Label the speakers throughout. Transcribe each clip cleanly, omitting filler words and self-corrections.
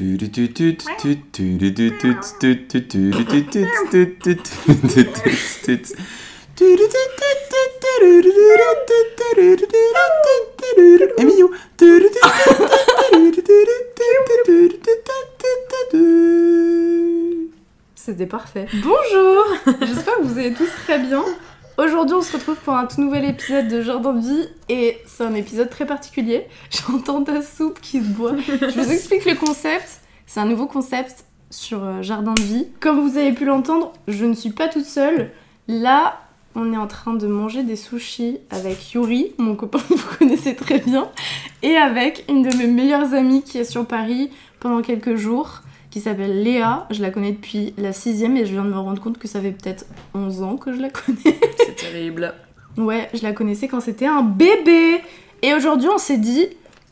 Speaker 1: Emilio.
Speaker 2: C'était parfait. Bonjour. J'espère que vous allez tous très bien. Aujourd'hui, on se retrouve pour un tout nouvel épisode de Jardin de vie et c'est un épisode très particulier. J'entends ta soupe qui se boit. Je vous explique le concept. C'est un nouveau concept sur Jardin de vie. Comme vous avez pu l'entendre, je ne suis pas toute seule. Là, on est en train de manger des sushis avec Yuri, mon copain que vous connaissez très bien, et avec une de mes meilleures amies qui est sur Paris pendant quelques jours, qui s'appelle Léa. Je la connais depuis la 6ème et je viens de me rendre compte que ça fait peut-être 11 ans que je la connais.
Speaker 3: C'est terrible.
Speaker 2: Ouais, je la connaissais quand c'était un bébé. Et aujourd'hui, on s'est dit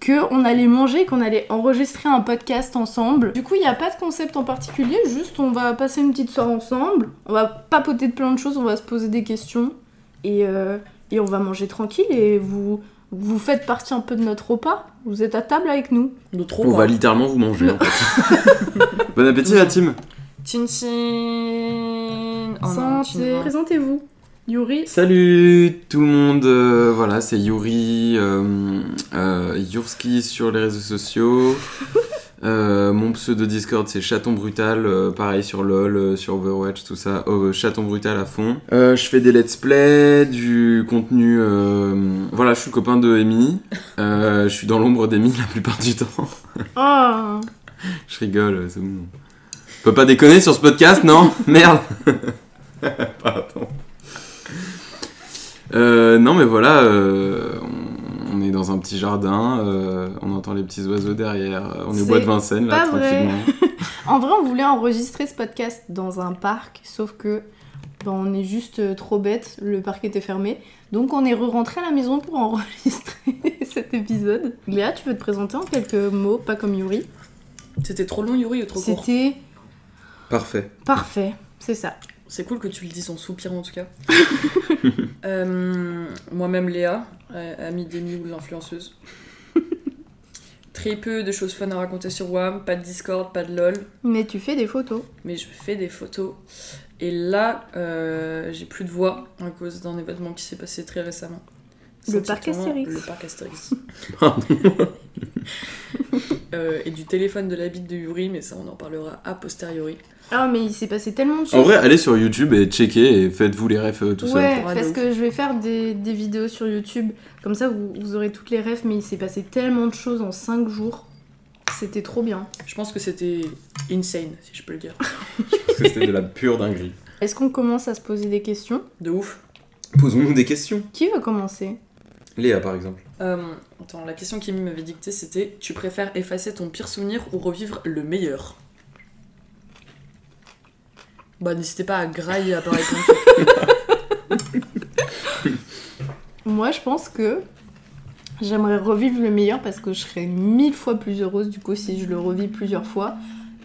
Speaker 2: qu'on allait manger, qu'on allait enregistrer un podcast ensemble. Du coup, il n'y a pas de concept en particulier, juste on va passer une petite soirée ensemble. On va papoter de plein de choses, on va se poser des questions. Et on va manger tranquille et vous faites partie un peu de notre repas. Vous êtes à table avec nous.
Speaker 1: On va littéralement vous manger. En fait. Bon appétit la team.
Speaker 3: Tchin
Speaker 2: Santé. Présentez-vous. Yuri.
Speaker 1: Salut tout le monde, voilà c'est Yuri, Yurski sur les réseaux sociaux. Mon pseudo Discord c'est Chaton Brutal, pareil sur LoL, sur Overwatch, tout ça, Chaton Brutal à fond. Je fais des let's play, du contenu, voilà je suis le copain de Amy, je suis dans l'ombre d'Amy la plupart du temps.
Speaker 2: Oh.
Speaker 1: Je rigole, c'est bon. On peut pas déconner sur ce podcast, non? Merde. Pardon. Non mais voilà, on est dans un petit jardin, on entend les petits oiseaux derrière, on est au bois de Vincennes là, tranquillement.
Speaker 2: En vrai, on voulait enregistrer ce podcast dans un parc, sauf que on est juste trop bête, le parc était fermé, donc on est rentré à la maison pour enregistrer cet épisode. Léa, tu veux te présenter en quelques mots, pas comme Yuri?
Speaker 3: C'était trop long Yuri ou trop court?
Speaker 2: C'était...
Speaker 1: Parfait,
Speaker 2: c'est ça.
Speaker 3: C'est cool que tu le dises en soupirant en tout cas. Moi-même Léa, amie d'Amy ou l'influenceuse. Très peu de choses fun à raconter sur WAM, pas de Discord, pas de LOL.
Speaker 2: Mais tu fais des photos.
Speaker 3: Mais je fais des photos. Et là, j'ai plus de voix à cause d'un événement qui s'est passé très récemment.
Speaker 2: Le parc Astérix.
Speaker 3: Le parc Astérix.
Speaker 1: Pardon.
Speaker 3: Et du téléphone de la bite de Yuri, mais ça on en parlera a posteriori.
Speaker 2: Ah mais il s'est passé tellement de choses.
Speaker 1: En vrai, allez sur YouTube et checkez et faites-vous les refs tout seul.
Speaker 2: Ouais, parce que je vais faire des vidéos sur YouTube, comme ça vous aurez toutes les refs, mais il s'est passé tellement de choses en 5 jours. C'était trop bien.
Speaker 3: Je pense que c'était insane, si je peux le dire.
Speaker 1: Je pense que c'était de la pure dinguerie.
Speaker 2: Est-ce qu'on commence à se poser des questions?
Speaker 3: De ouf.
Speaker 1: Posons-nous des questions.
Speaker 2: Qui veut commencer?
Speaker 1: Léa par exemple.
Speaker 3: Attends, la question qu'Amy m'avait dictée c'était: tu préfères effacer ton pire souvenir ou revivre le meilleur? Bah n'hésitez pas à grailler à pas répondre.
Speaker 2: Moi je pense que j'aimerais revivre le meilleur parce que je serais 1000 fois plus heureuse du coup si je le revis plusieurs fois.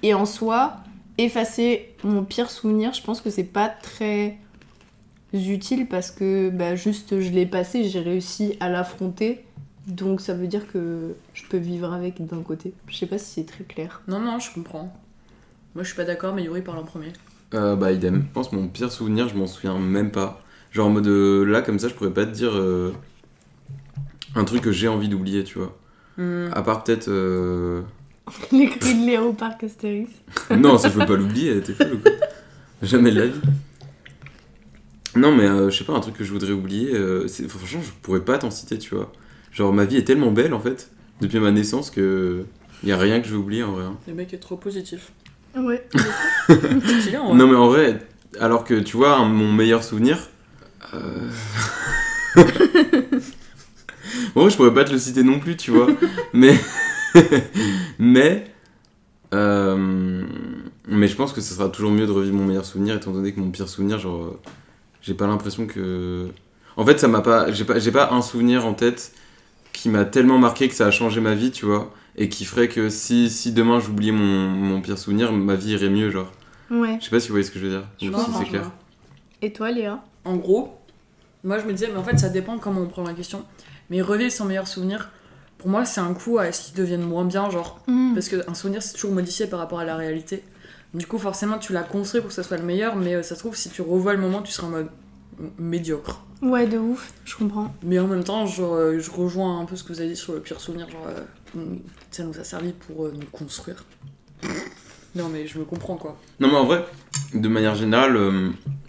Speaker 2: Et en soi, effacer mon pire souvenir, je pense que c'est pas très utile parce que juste je l'ai passé, j'ai réussi à l'affronter. Donc ça veut dire que je peux vivre avec d'un côté. Je sais pas si c'est très clair.
Speaker 3: Non, je comprends. Moi je suis pas d'accord, mais Yuri parle en premier.
Speaker 1: Idem. Je pense que mon pire souvenir, je m'en souviens même pas. Genre en mode là, comme ça, je pourrais pas te dire un truc que j'ai envie d'oublier, tu vois. À part peut-être.
Speaker 2: Les cris de Léa au parc Astérix.
Speaker 1: Non, ça je veux pas l'oublier, t'es fou ou quoi? Jamais de la vie. Non, mais je sais pas, un truc que je voudrais oublier. Franchement, je pourrais pas t'en citer, tu vois. Genre ma vie est tellement belle en fait, depuis ma naissance, que y a rien que je vais oublier en vrai. Hein.
Speaker 3: Le mec est trop positif.
Speaker 2: Ouais.
Speaker 3: Stylé, en vrai.
Speaker 1: Non mais en vrai, alors que tu vois, mon meilleur souvenir... Bon, je pourrais pas te le citer non plus, tu vois. Mais je pense que ce sera toujours mieux de revivre mon meilleur souvenir, étant donné que mon pire souvenir, genre... j'ai pas l'impression que... En fait, ça m'a pas... J'ai pas un souvenir en tête qui m'a tellement marqué que ça a changé ma vie, tu vois. Et qui ferait que si demain j'oubliais mon pire souvenir, ma vie irait mieux, genre.
Speaker 2: Ouais.
Speaker 1: Je sais pas si vous voyez ce que je veux dire.
Speaker 3: Je
Speaker 1: Ou
Speaker 3: vois,
Speaker 1: si c'est clair.
Speaker 2: Et toi Léa?
Speaker 3: En gros, moi je me disais, mais en fait ça dépend comment on prend la question. Mais revivre son meilleur souvenir, pour moi, c'est un coup à ce qu'ils deviennent moins bien, genre.
Speaker 2: Mm.
Speaker 3: Parce qu'un souvenir, c'est toujours modifié par rapport à la réalité. Du coup, forcément, tu l'as construit pour que ça soit le meilleur, mais ça se trouve, si tu revois le moment, tu seras en mode médiocre.
Speaker 2: Ouais, de ouf, je comprends.
Speaker 3: Mais en même temps, genre, je rejoins un peu ce que vous avez dit sur le pire souvenir, genre, ça nous a servi pour nous construire. Non, mais je me comprends, quoi.
Speaker 1: Non, mais en vrai, de manière générale,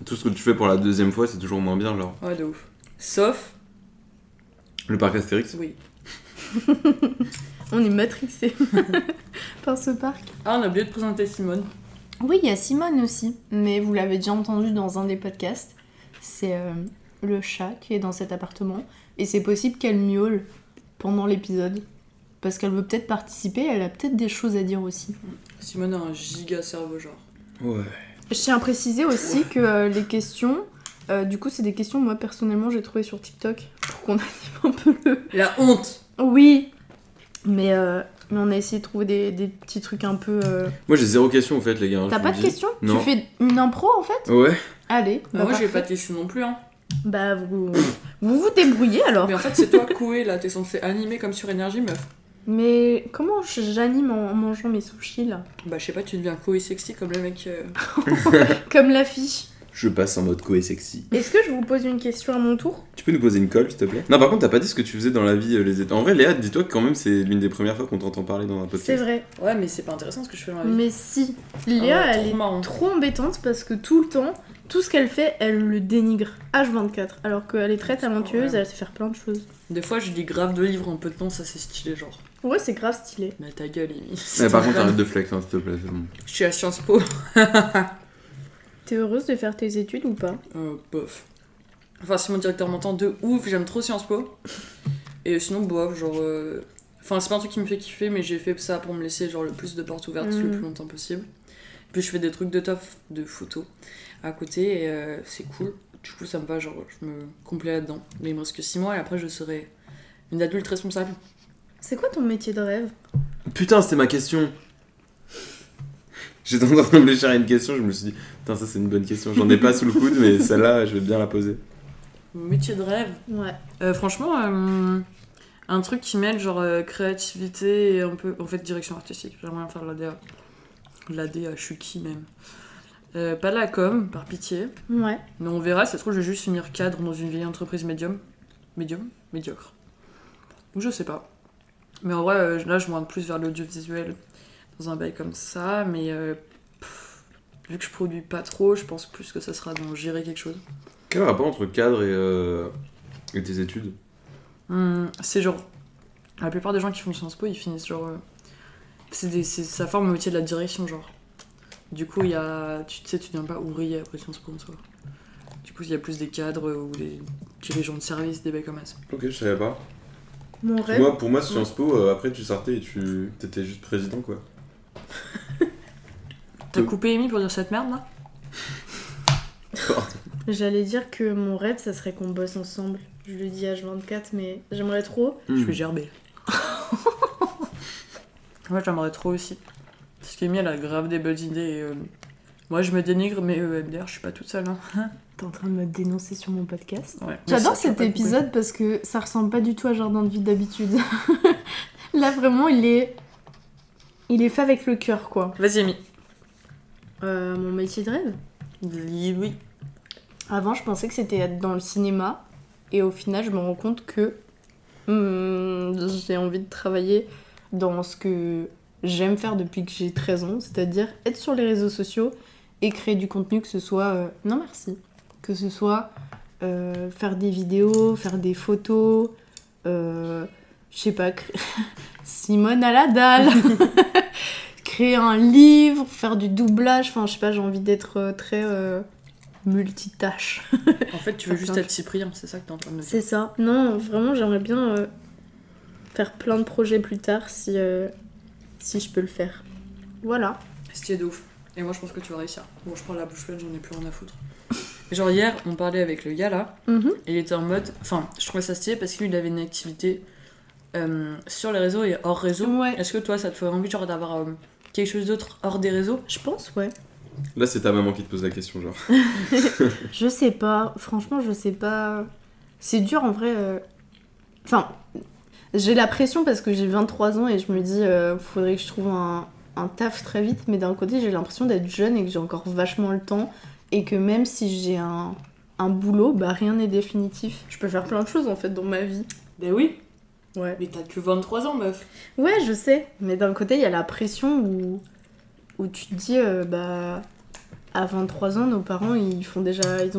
Speaker 1: tout ce que tu fais pour la deuxième fois, c'est toujours moins bien, genre.
Speaker 3: Ouais, de ouf. Sauf,
Speaker 1: Le parc Astérix.
Speaker 3: oui.
Speaker 2: On est matrixés par ce parc.
Speaker 3: Ah, on a oublié de présenter Simone.
Speaker 2: Oui, il y a Simone aussi, mais vous l'avez déjà entendu dans un des podcasts. C'est le chat qui est dans cet appartement. Et c'est possible qu'elle miaule pendant l'épisode. Parce qu'elle veut peut-être participer, elle a peut-être des choses à dire aussi.
Speaker 3: Simone a un giga cerveau, genre.
Speaker 1: Ouais.
Speaker 2: Je tiens à préciser aussi que les questions, du coup, c'est des questions, moi personnellement, j'ai trouvé sur TikTok pour qu'on anime un peu le.
Speaker 3: La honte.
Speaker 2: Oui, mais on a essayé de trouver des petits trucs un peu.
Speaker 1: Moi, j'ai 0 question, en fait, les gars.
Speaker 2: T'as
Speaker 1: je
Speaker 2: pas
Speaker 1: vous
Speaker 2: de
Speaker 1: le dis.
Speaker 2: questions?
Speaker 1: Non.
Speaker 2: Tu fais une impro en fait?
Speaker 1: Ouais.
Speaker 2: Allez.
Speaker 3: Moi, j'ai
Speaker 2: parfait.
Speaker 3: pas de questions non plus, hein.
Speaker 2: Bah, vous débrouillez alors.
Speaker 3: Mais en fait, c'est toi, Koué, là, t'es censé animer comme sur Énergie, meuf.
Speaker 2: Mais comment j'anime en mangeant mes sushis là?
Speaker 3: Bah, je sais pas, tu deviens Koué sexy comme le mec.
Speaker 2: Comme l'affiche.
Speaker 1: Je passe en mode co et sexy.
Speaker 2: Est-ce que je vous pose une question à mon tour?
Speaker 1: Tu peux nous poser une colle, s'il te plaît? Non, par contre, t'as pas dit ce que tu faisais dans la vie, les états. En vrai, Léa, dis-toi que quand même, c'est l'une des premières fois qu'on t'entend parler dans un podcast.
Speaker 2: C'est vrai.
Speaker 3: Ouais, mais c'est pas intéressant ce que je fais dans la vie.
Speaker 2: Mais si.
Speaker 3: Ah
Speaker 2: Léa,
Speaker 3: ouais,
Speaker 2: elle est
Speaker 3: marrant.
Speaker 2: trop embêtante parce que tout le temps, tout ce qu'elle fait, elle le dénigre. H24. Alors qu'elle est très talentueuse,
Speaker 3: Ouais.
Speaker 2: elle sait faire plein de choses.
Speaker 3: Des fois, je lis grave de livres en peu de temps, ça c'est stylé, genre.
Speaker 2: Ouais, c'est grave stylé.
Speaker 3: Mais ta gueule, Amy.
Speaker 1: Ouais, par contre, arrête de flex, hein, s'il te plaît, c'est bon.
Speaker 3: Je suis à Sciences Po.
Speaker 2: T'es heureuse de faire tes études ou pas?
Speaker 3: Bof. Enfin, si mon directeur m'entend de ouf, j'aime trop Sciences Po. Et sinon, bof, genre. Enfin, c'est pas un truc qui me fait kiffer, mais j'ai fait ça pour me laisser genre le plus de portes ouvertes le plus longtemps possible. Puis je fais des trucs de taf, de photos à côté, et c'est cool. Du coup, ça me va, genre, je me complais là-dedans. Mais il me reste que 6 mois, et après, je serai une adulte responsable.
Speaker 2: C'est quoi ton métier de rêve?
Speaker 1: Putain, c'était ma question. J'étais en train de réfléchir à une question, je me suis dit, putain, ça c'est une bonne question. J'en ai pas sous le coude, mais celle-là, je vais bien la poser.
Speaker 3: Mon métier de rêve.
Speaker 2: Ouais.
Speaker 3: Franchement, un truc qui mêle genre créativité et un peu, en fait, direction artistique. J'aimerais bien faire de l'ADA. De l'ADA, je suis qui même. Pas de la com, par pitié.
Speaker 2: Ouais.
Speaker 3: Mais on verra, ça se trouve, je vais juste finir cadre dans une vieille entreprise médiocre. Ou je sais pas. Mais en vrai, là, je m'oriente plus vers l'audiovisuel dans un bail comme ça. Mais vu que je produis pas trop, je pense plus que ça sera dans gérer quelque chose.
Speaker 1: Quel rapport entre cadre et tes études?
Speaker 3: C'est genre. La plupart des gens qui font Sciences Po, ils finissent genre. Ça forme le métier de la direction, genre. Du coup, il y a. Tu sais, tu deviens pas ouvrier après Sciences Po en soi. Du coup, il y a plus des cadres ou des dirigeants de service, des bails comme ça.
Speaker 1: Ok, je savais pas.
Speaker 2: Mon rêve.
Speaker 1: Pour moi, Sciences Po, après tu sortais et t'étais juste président, quoi.
Speaker 3: T'as coupé Amy pour dire cette merde là?
Speaker 2: J'allais dire que mon rêve, ça serait qu'on bosse ensemble. Je le dis H24, mais j'aimerais trop.
Speaker 3: Je vais gerber. Moi, j'aimerais trop aussi. Parce qu'Amy, elle a grave des bonnes idées. Et, moi, je me dénigre, mais MDR, je suis pas toute seule. Hein.
Speaker 2: T'es en train de me dénoncer sur mon podcast.
Speaker 3: Ouais.
Speaker 2: J'adore
Speaker 3: Mais ça,
Speaker 2: cet
Speaker 3: tu vas pas
Speaker 2: épisode parce que ça ressemble pas du tout à Jardin de vie d'habitude. Là, vraiment, il est fait avec le cœur, quoi.
Speaker 3: couper. Vas-y, Amy.
Speaker 2: Mon métier de rêve?
Speaker 3: Oui.
Speaker 2: Avant, je pensais que c'était être dans le cinéma. Et au final, je me rends compte que j'ai envie de travailler dans ce que j'aime faire depuis que j'ai 13 ans. C'est-à-dire être sur les réseaux sociaux et créer du contenu, que ce soit... non, merci. Que ce soit faire des vidéos, faire des photos... je sais pas... Simone à la dalle. Créer un livre, faire du doublage... Enfin, je sais pas, j'ai envie d'être très... multitâche.
Speaker 3: En fait, tu veux juste être Cyprien, c'est ça que t'es en train de me dire.
Speaker 2: C'est ça. Non, vraiment, j'aimerais bien faire plein de projets plus tard si je peux le faire. Voilà.
Speaker 3: Stylé de ouf. Et moi, je pense que tu vas réussir. Bon, je prends la bouche pleine, j'en ai plus rien à foutre. Genre, hier, on parlait avec le gars là, et il était en mode. Enfin, je trouvais ça stylé parce qu'il avait une activité sur les réseaux et hors réseau.
Speaker 2: Ouais.
Speaker 3: Est-ce que toi, ça te ferait envie genre d'avoir quelque chose d'autre hors des réseaux?
Speaker 2: Je pense, ouais.
Speaker 1: Là, c'est ta maman qui te pose la question, genre.
Speaker 2: Je sais pas. Franchement, je sais pas. C'est dur en vrai. Enfin, J'ai la pression parce que j'ai 23 ans et je me dis, faudrait que je trouve un taf très vite. Mais d'un côté, j'ai l'impression d'être jeune et que j'ai encore vachement le temps. Et que même si j'ai un boulot, bah rien n'est définitif. Je peux faire plein de choses en fait dans ma vie.
Speaker 3: Ben oui.
Speaker 2: Ouais.
Speaker 3: Mais t'as que 23 ans, meuf.
Speaker 2: Ouais, je sais. Mais d'un côté, il y a la pression où tu te dis, à 23 ans, nos parents, ils ont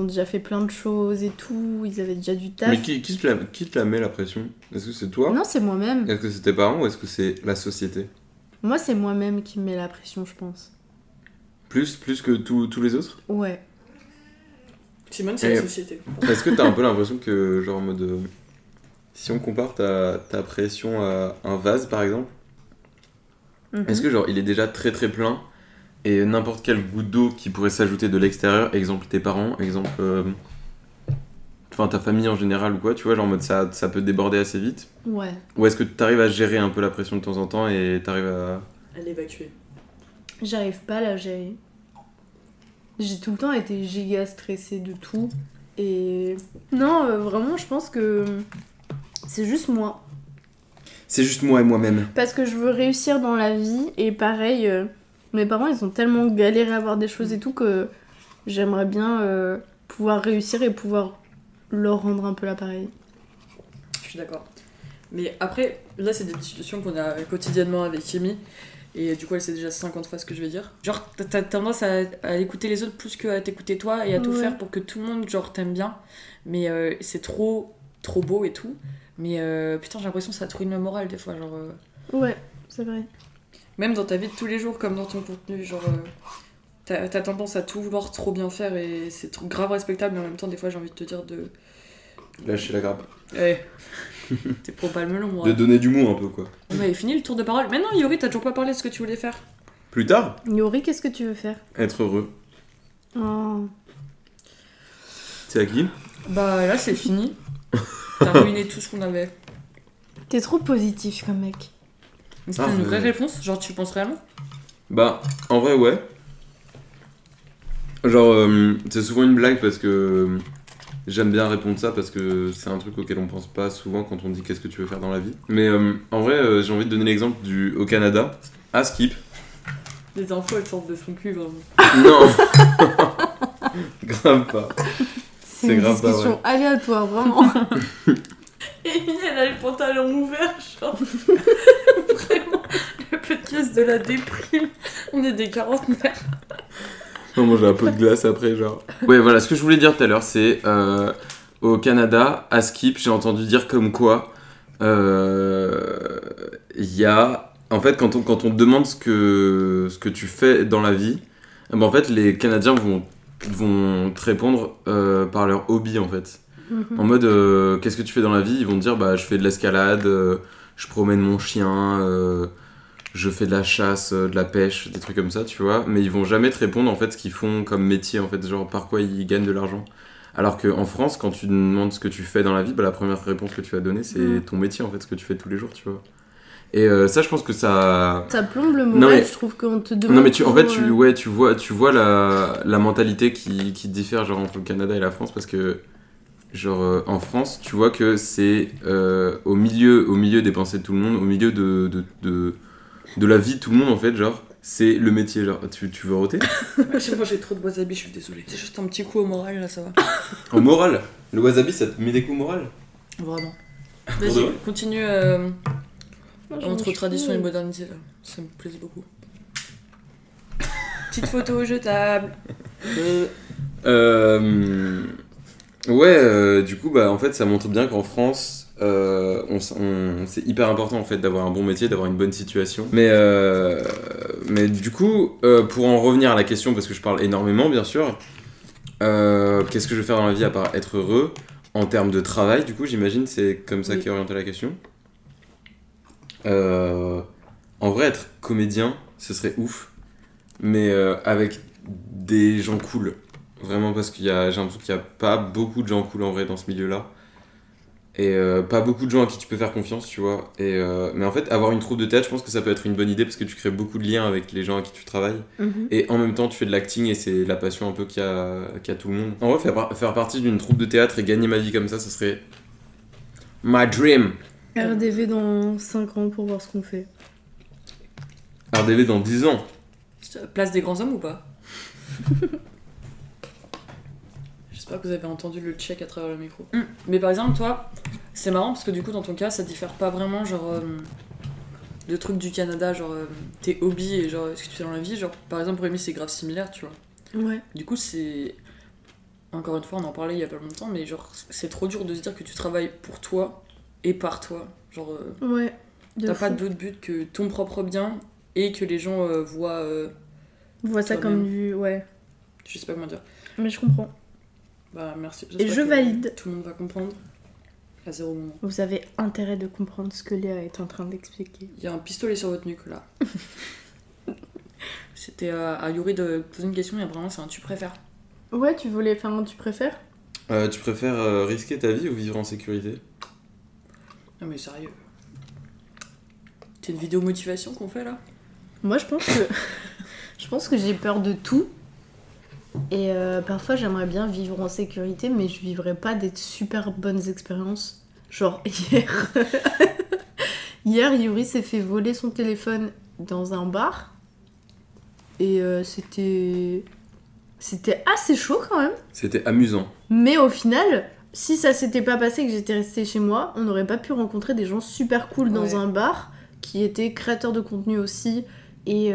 Speaker 2: déjà fait plein de choses et tout. Ils avaient déjà du taf.
Speaker 1: Mais qui te la met la pression? Est-ce que c'est toi?
Speaker 2: Non, c'est moi-même.
Speaker 1: Est-ce que c'est tes parents ou est-ce que c'est la société?
Speaker 2: Moi, c'est moi-même qui me met la pression, je pense.
Speaker 1: Plus que tous les autres?
Speaker 2: Ouais.
Speaker 3: Simone, c'est la société.
Speaker 1: Est-ce que t'as un peu l'impression que, genre en mode... si on compare ta pression à un vase, par exemple, est-ce que genre il est déjà très très plein et n'importe quelle goutte d'eau qui pourrait s'ajouter de l'extérieur, exemple tes parents, exemple... Enfin, ta famille en général ou quoi, tu vois, genre en mode ça peut déborder assez vite?
Speaker 2: Ouais.
Speaker 1: Ou est-ce que t'arrives à gérer un peu la pression de temps en temps et t'arrives à
Speaker 3: l'évacuer?
Speaker 2: J'arrive pas à la gérer. J'ai tout le temps été giga stressée de tout. Et... Non, vraiment, je pense que c'est juste moi.
Speaker 1: C'est juste moi et moi-même.
Speaker 2: Parce que je veux réussir dans la vie et pareil, mes parents, ils ont tellement galéré à avoir des choses et tout que j'aimerais bien pouvoir réussir et pouvoir leur rendre un peu l'appareil.
Speaker 3: Je suis d'accord. Mais après, là, c'est des discussions qu'on a quotidiennement avec Kimi. Et du coup, elle sait déjà 50 fois ce que je vais dire. Genre, t'as tendance à écouter les autres plus qu'à t'écouter toi et à tout faire pour que tout le monde, genre, t'aime bien. Mais c'est trop beau et tout. Mais putain, j'ai l'impression que ça te ruine le moral des fois. Genre,
Speaker 2: Ouais, c'est vrai.
Speaker 3: Même dans ta vie de tous les jours, comme dans ton contenu, genre... T'as tendance à tout vouloir trop bien faire et c'est grave respectable, mais en même temps, des fois, j'ai envie de te dire de...
Speaker 1: Lâcher la grappe.
Speaker 3: Ouais. T'es pro pas le melon, moi.
Speaker 1: De donner du mot un peu, quoi.
Speaker 3: On avait fini le tour de parole. Mais non, Yori, t'as toujours pas parlé de ce que tu voulais faire.
Speaker 1: Plus tard,
Speaker 2: Yori, qu'est-ce que tu veux faire?
Speaker 1: être heureux.
Speaker 2: Oh.
Speaker 1: C'est à qui?
Speaker 3: Bah là, c'est fini. T'as ruiné tout ce qu'on avait.
Speaker 2: T'es trop positif comme mec.
Speaker 3: Mais c'était une vraie réponse? Genre, tu penses réellement?
Speaker 1: Bah, en vrai, ouais. Genre, c'est souvent une blague parce que j'aime bien répondre ça parce que c'est un truc auquel on pense pas souvent quand on dit qu'est-ce que tu veux faire dans la vie. Mais en vrai, j'ai envie de donner l'exemple au Canada, à Skip.
Speaker 3: Les infos, elles sortent de son cul, vraiment.
Speaker 1: Non. Grave pas.
Speaker 2: C'est une
Speaker 1: grave pas
Speaker 2: discussion
Speaker 1: vrai.
Speaker 2: aléatoire, vraiment.
Speaker 3: Et Amy, elle a le pantalon ouvert, genre. Vraiment, le podcast de la déprime. On est des quarantenaires.
Speaker 1: On mange un pot de glace après, genre. Ouais, voilà, ce que je voulais dire tout à l'heure, c'est au Canada, à Skip, j'ai entendu dire comme quoi il y a. En fait, quand on te demande ce que tu fais dans la vie, ben en fait, les Canadiens vont te répondre par leur hobby, en fait. En mode, qu'est-ce que tu fais dans la vie? Ils vont te dire, bah, je fais de l'escalade, je promène mon chien, je fais de la chasse, de la pêche, des trucs comme ça, tu vois. Mais ils vont jamais te répondre, en fait, ce qu'ils font comme métier, en fait, genre par quoi ils gagnent de l'argent. Alors qu'en France, quand tu demandes ce que tu fais dans la vie, bah, la première réponse que tu vas donner, c'est ton métier, en fait, ce que tu fais tous les jours, tu vois. Et ça, je pense que ça...
Speaker 2: Ça plombe le moral,
Speaker 1: Non, mais...
Speaker 2: je trouve qu'on te demande...
Speaker 1: Non mais en fait, tu vois la mentalité qui diffère genre, entre le Canada et la France parce que genre en France, tu vois que c'est au milieu des pensées de tout le monde, au milieu de la vie de tout le monde en fait, genre c'est le métier. Genre, tu veux roter?
Speaker 3: Moi j'ai trop de wasabi, je suis désolée. C'est juste un petit coup au moral là, ça va.
Speaker 1: Au moral? Le wasabi ça te met des coups moral?
Speaker 3: Vraiment.
Speaker 1: Pour de
Speaker 3: Vas-y,
Speaker 1: vrai
Speaker 3: continue entre tradition et modernité là. Ça me plaise beaucoup. Petite photo jetable.
Speaker 1: Ouais, du coup, bah, en fait, ça montre bien qu'en France, c'est hyper important en fait d'avoir un bon métier, d'avoir une bonne situation. Mais du coup, pour en revenir à la question, parce que je parle énormément, bien sûr, qu'est-ce que je vais faire dans la vie à part être heureux en termes de travail? Du coup, j'imagine c'est comme ça qu'est orientée la question. En vrai, être comédien, ce serait ouf, mais avec des gens cool. Vraiment, parce j'ai l'impression qu'il n'y a pas beaucoup de gens cool en vrai dans ce milieu-là. Et pas beaucoup de gens à qui tu peux faire confiance, tu vois. Mais en fait, avoir une troupe de théâtre, je pense que ça peut être une bonne idée parce que tu crées beaucoup de liens avec les gens à qui tu travailles. Et en même temps, tu fais de l'acting et c'est la passion un peu qu'il y a tout le monde. En vrai, faire partie d'une troupe de théâtre et gagner ma vie comme ça serait my dream.
Speaker 2: RDV dans 5 ans pour voir ce qu'on fait.
Speaker 1: RDV dans 10 ans.
Speaker 3: Place des grands hommes ou pas? J'espère que vous avez entendu le check à travers le micro. Mais par exemple, toi, c'est marrant parce que du coup, dans ton cas, ça diffère pas vraiment, genre, de trucs du Canada, genre, tes hobbies et genre, ce que tu fais dans la vie. Genre, par exemple, pour Amy, c'est grave similaire, tu vois.
Speaker 2: Ouais.
Speaker 3: Du coup, c'est. Encore une fois, on en parlait il y a pas longtemps, mais genre, c'est trop dur de se dire que tu travailles pour toi et par toi. Genre,
Speaker 2: Ouais.
Speaker 3: t'as pas d'autre but que ton propre bien et que les gens voient.
Speaker 2: Vois ça comme du. Ouais.
Speaker 3: Je sais pas comment dire.
Speaker 2: Mais je comprends.
Speaker 3: Bah, merci.
Speaker 2: Et je valide.
Speaker 3: Tout le monde va comprendre. À 0 moment.
Speaker 2: Vous avez intérêt de comprendre ce que Léa est en train d'expliquer.
Speaker 3: Il y a un pistolet sur votre nuque là. C'était à Yuri de poser une question, et vraiment c'est un tu préfères.
Speaker 2: Ouais, tu voulais faire un tu préfères?
Speaker 1: Tu préfères risquer ta vie ou vivre en sécurité?
Speaker 3: Non mais sérieux. C'est une vidéo motivation qu'on fait là?
Speaker 2: Moi je pense que. Je pense que j'ai peur de tout. Et parfois j'aimerais bien vivre en sécurité, mais je vivrais pas des super bonnes expériences. Genre hier. Hier, Yuri s'est fait voler son téléphone dans un bar. Et c'était assez chaud quand même.
Speaker 1: C'était amusant.
Speaker 2: Mais au final, si ça s'était pas passé et que j'étais restée chez moi, on n'aurait pas pu rencontrer des gens super cool dans un bar qui étaient créateurs de contenu aussi et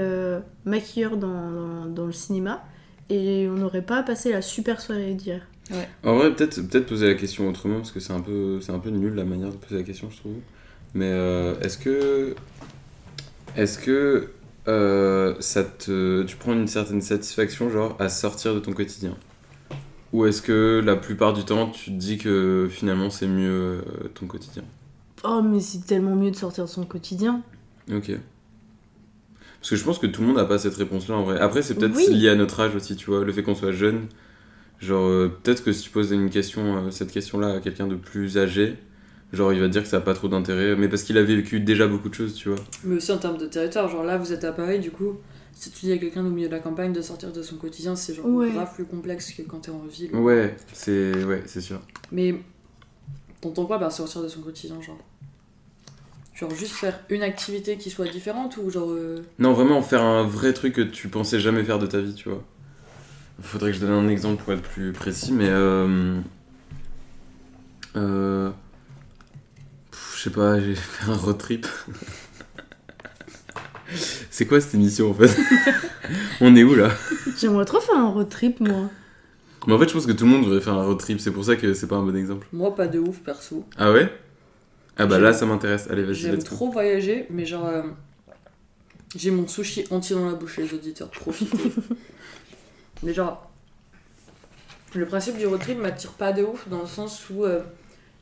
Speaker 2: maquilleurs dans le cinéma. Et on n'aurait pas passé la super soirée d'hier.
Speaker 3: Ouais.
Speaker 1: En vrai, peut-être poser la question autrement, parce que c'est un peu nul la manière de poser la question, je trouve. Mais est-ce que tu prends une certaine satisfaction, genre, à sortir de ton quotidien? Ou est-ce que la plupart du temps, tu te dis que finalement c'est mieux ton quotidien?
Speaker 2: Oh, mais c'est tellement mieux de sortir de son quotidien.
Speaker 1: Ok. Parce que je pense que tout le monde n'a pas cette réponse-là en vrai. Après, c'est peut-être
Speaker 2: Oui.
Speaker 1: lié à notre âge aussi, tu vois, le fait qu'on soit jeune. Genre, peut-être que si tu poses cette question-là à quelqu'un de plus âgé, genre il va te dire que ça n'a pas trop d'intérêt, mais parce qu'il a vécu déjà beaucoup de choses, tu vois.
Speaker 3: Mais aussi en termes de territoire, genre là vous êtes à Paris, du coup, si tu dis à quelqu'un au milieu de la campagne de sortir de son quotidien, c'est genre grave plus complexe que quand t'es en ville.
Speaker 1: Ouais, c'est sûr.
Speaker 3: Mais t'entends quoi par sortir de son quotidien, genre? Genre juste faire une activité qui soit différente ou genre...
Speaker 1: Non, vraiment faire un vrai truc que tu pensais jamais faire de ta vie, tu vois. Faudrait que je donne un exemple pour être plus précis, mais je sais pas, j'ai fait un road trip. C'est quoi cette émission en fait? On est où là?
Speaker 2: J'aimerais trop faire un road trip, moi.
Speaker 1: Mais en fait, je pense que tout le monde devrait faire un road trip, c'est pour ça que c'est pas un bon exemple.
Speaker 3: Moi, pas de ouf, perso.
Speaker 1: Ah ouais? Ah bah là, ça m'intéresse. Allez, vas-y,
Speaker 3: J'aime trop voyager, mais genre... j'ai mon sushi entier dans la bouche, les auditeurs, profitez. Mais genre... Le principe du road trip m'attire pas de ouf, dans le sens où...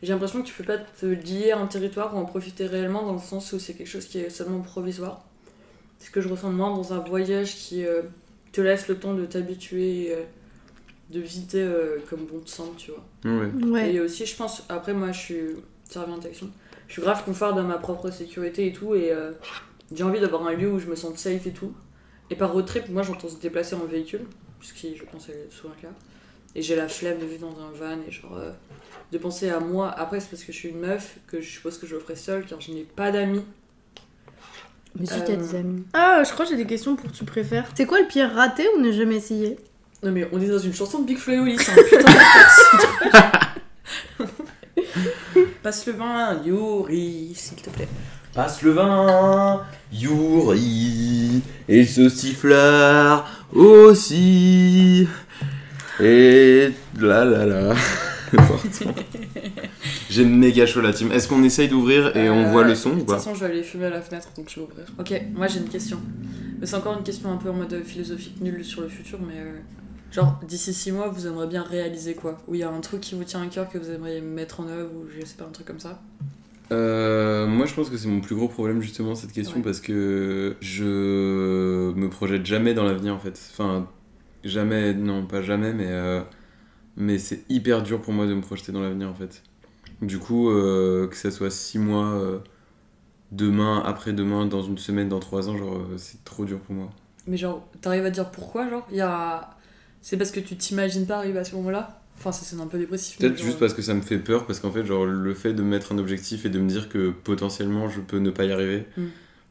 Speaker 3: j'ai l'impression que tu peux pas te lier à un territoire ou en profiter réellement, dans le sens où c'est quelque chose qui est seulement provisoire. C'est ce que je ressens moins dans un voyage qui te laisse le temps de t'habituer, de visiter comme bon te semble, tu vois.
Speaker 2: Ouais.
Speaker 3: Et aussi, je pense, après moi je suis... Ça revient à ta question. Je suis grave confort dans ma propre sécurité et tout, et j'ai envie d'avoir un lieu où je me sente safe et tout. Et par road trip, moi j'entends se déplacer en véhicule, ce qui je pense est souvent le cas. Et j'ai la flemme de vivre dans un van et genre de penser à moi. Après c'est parce que je suis une meuf que je suppose que je le ferai seule car je n'ai pas d'amis.
Speaker 2: Mais si t'as des amis. Ah, je crois que j'ai des questions pour tu préfères. C'est quoi le pire, raté ou ne jamais essayer?
Speaker 3: Non mais on est dans une chanson de Big Flo et Oli, c'est un putain de texte. Passe le vin, Yuri, s'il te plaît.
Speaker 1: Passe le vin, Yuri, et ce siffleur aussi. Et là. J'ai méga chaud la team. Est-ce qu'on essaye d'ouvrir et on voit le son ou
Speaker 3: pas? De toute
Speaker 1: pas?
Speaker 3: façon, je vais aller fumer à la fenêtre donc je vais ouvrir. Ok, moi j'ai une question. Mais c'est encore une question un peu en mode philosophique nulle sur le futur, mais genre d'ici 6 mois, vous aimeriez bien réaliser quoi? Ou il y a un truc qui vous tient à cœur que vous aimeriez mettre en œuvre ou je sais pas, un truc comme ça?
Speaker 1: Moi je pense que c'est mon plus gros problème justement cette question parce que je me projette jamais dans l'avenir en fait. Enfin, jamais, non pas jamais, mais c'est hyper dur pour moi de me projeter dans l'avenir en fait. Du coup, que ça soit 6 mois, demain, après-demain, dans une semaine, dans 3 ans, genre c'est trop dur pour moi.
Speaker 3: Mais genre, t'arrives à dire pourquoi, genre? Il y a... C'est parce que tu t'imagines pas arriver à ce moment-là? Enfin, ça c'est un peu dépressif.
Speaker 1: Peut-être juste parce que ça me fait peur, parce qu'en fait, genre, le fait de me mettre un objectif et de me dire que potentiellement je peux ne pas y arriver,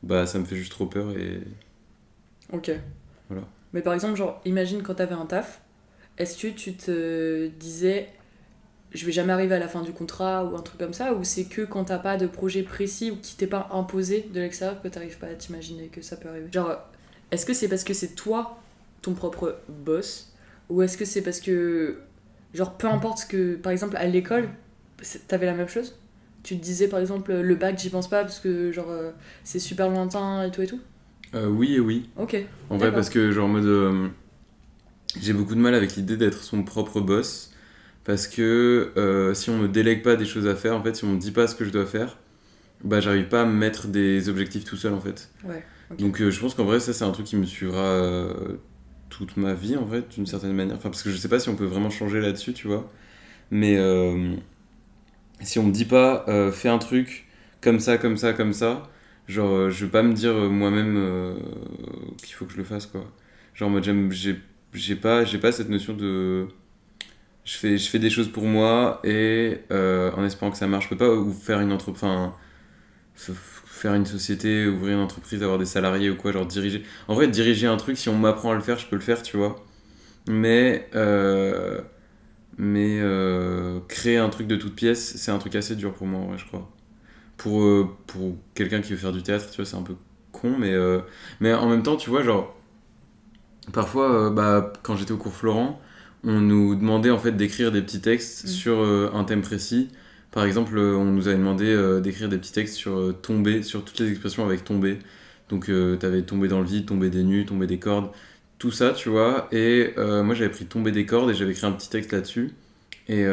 Speaker 1: bah ça me fait juste trop peur et...
Speaker 3: Ok.
Speaker 1: Voilà.
Speaker 3: Mais par exemple, genre, imagine quand t'avais un taf, est-ce que tu te disais je vais jamais arriver à la fin du contrat ou un truc comme ça, ou c'est que quand t'as pas de projet précis ou qui t'est pas imposé de l'extérieur que t'arrives pas à t'imaginer que ça peut arriver? Genre, est-ce que c'est parce que c'est toi ton propre boss, ou est-ce que c'est parce que, genre, peu importe ce que, par exemple, à l'école, t'avais la même chose? Tu te disais par exemple le bac j'y pense pas parce que genre c'est super lointain et tout et tout?
Speaker 1: Oui et oui.
Speaker 3: Ok.
Speaker 1: En vrai, parce que genre en mode j'ai beaucoup de mal avec l'idée d'être son propre boss, parce que si on me délègue pas des choses à faire, en fait, si on me dit pas ce que je dois faire, bah j'arrive pas à me mettre des objectifs tout seul en fait.
Speaker 3: Ouais. Okay.
Speaker 1: Donc je pense qu'en vrai ça c'est un truc qui me suivra toute ma vie en fait, d'une certaine manière. Enfin parce que je sais pas si on peut vraiment changer là-dessus, tu vois. Mais si on me dit pas fais un truc comme ça, comme ça, comme ça, genre je vais pas me dire moi-même qu'il faut que je le fasse quoi. Genre moi j'ai pas cette notion de je fais des choses pour moi et en espérant que ça marche. Je peux pas ou faire une entreprise, enfin faire une société, ouvrir une entreprise, avoir des salariés ou quoi, genre diriger. En vrai, diriger un truc, si on m'apprend à le faire, je peux le faire, tu vois. Mais créer un truc de toute pièce, c'est un truc assez dur pour moi, en vrai, je crois. Pour quelqu'un qui veut faire du théâtre, tu vois, c'est un peu con, mais en même temps, tu vois, genre, parfois, quand j'étais au cours Florent, on nous demandait en fait d'écrire des petits textes sur un thème précis. Par exemple, on nous avait demandé d'écrire des petits textes sur tomber, sur toutes les expressions avec tomber. Donc, t'avais tomber dans le vide, tomber des nues, tomber des cordes, tout ça, tu vois. Et moi, j'avais pris tomber des cordes et j'avais écrit un petit texte là-dessus. Et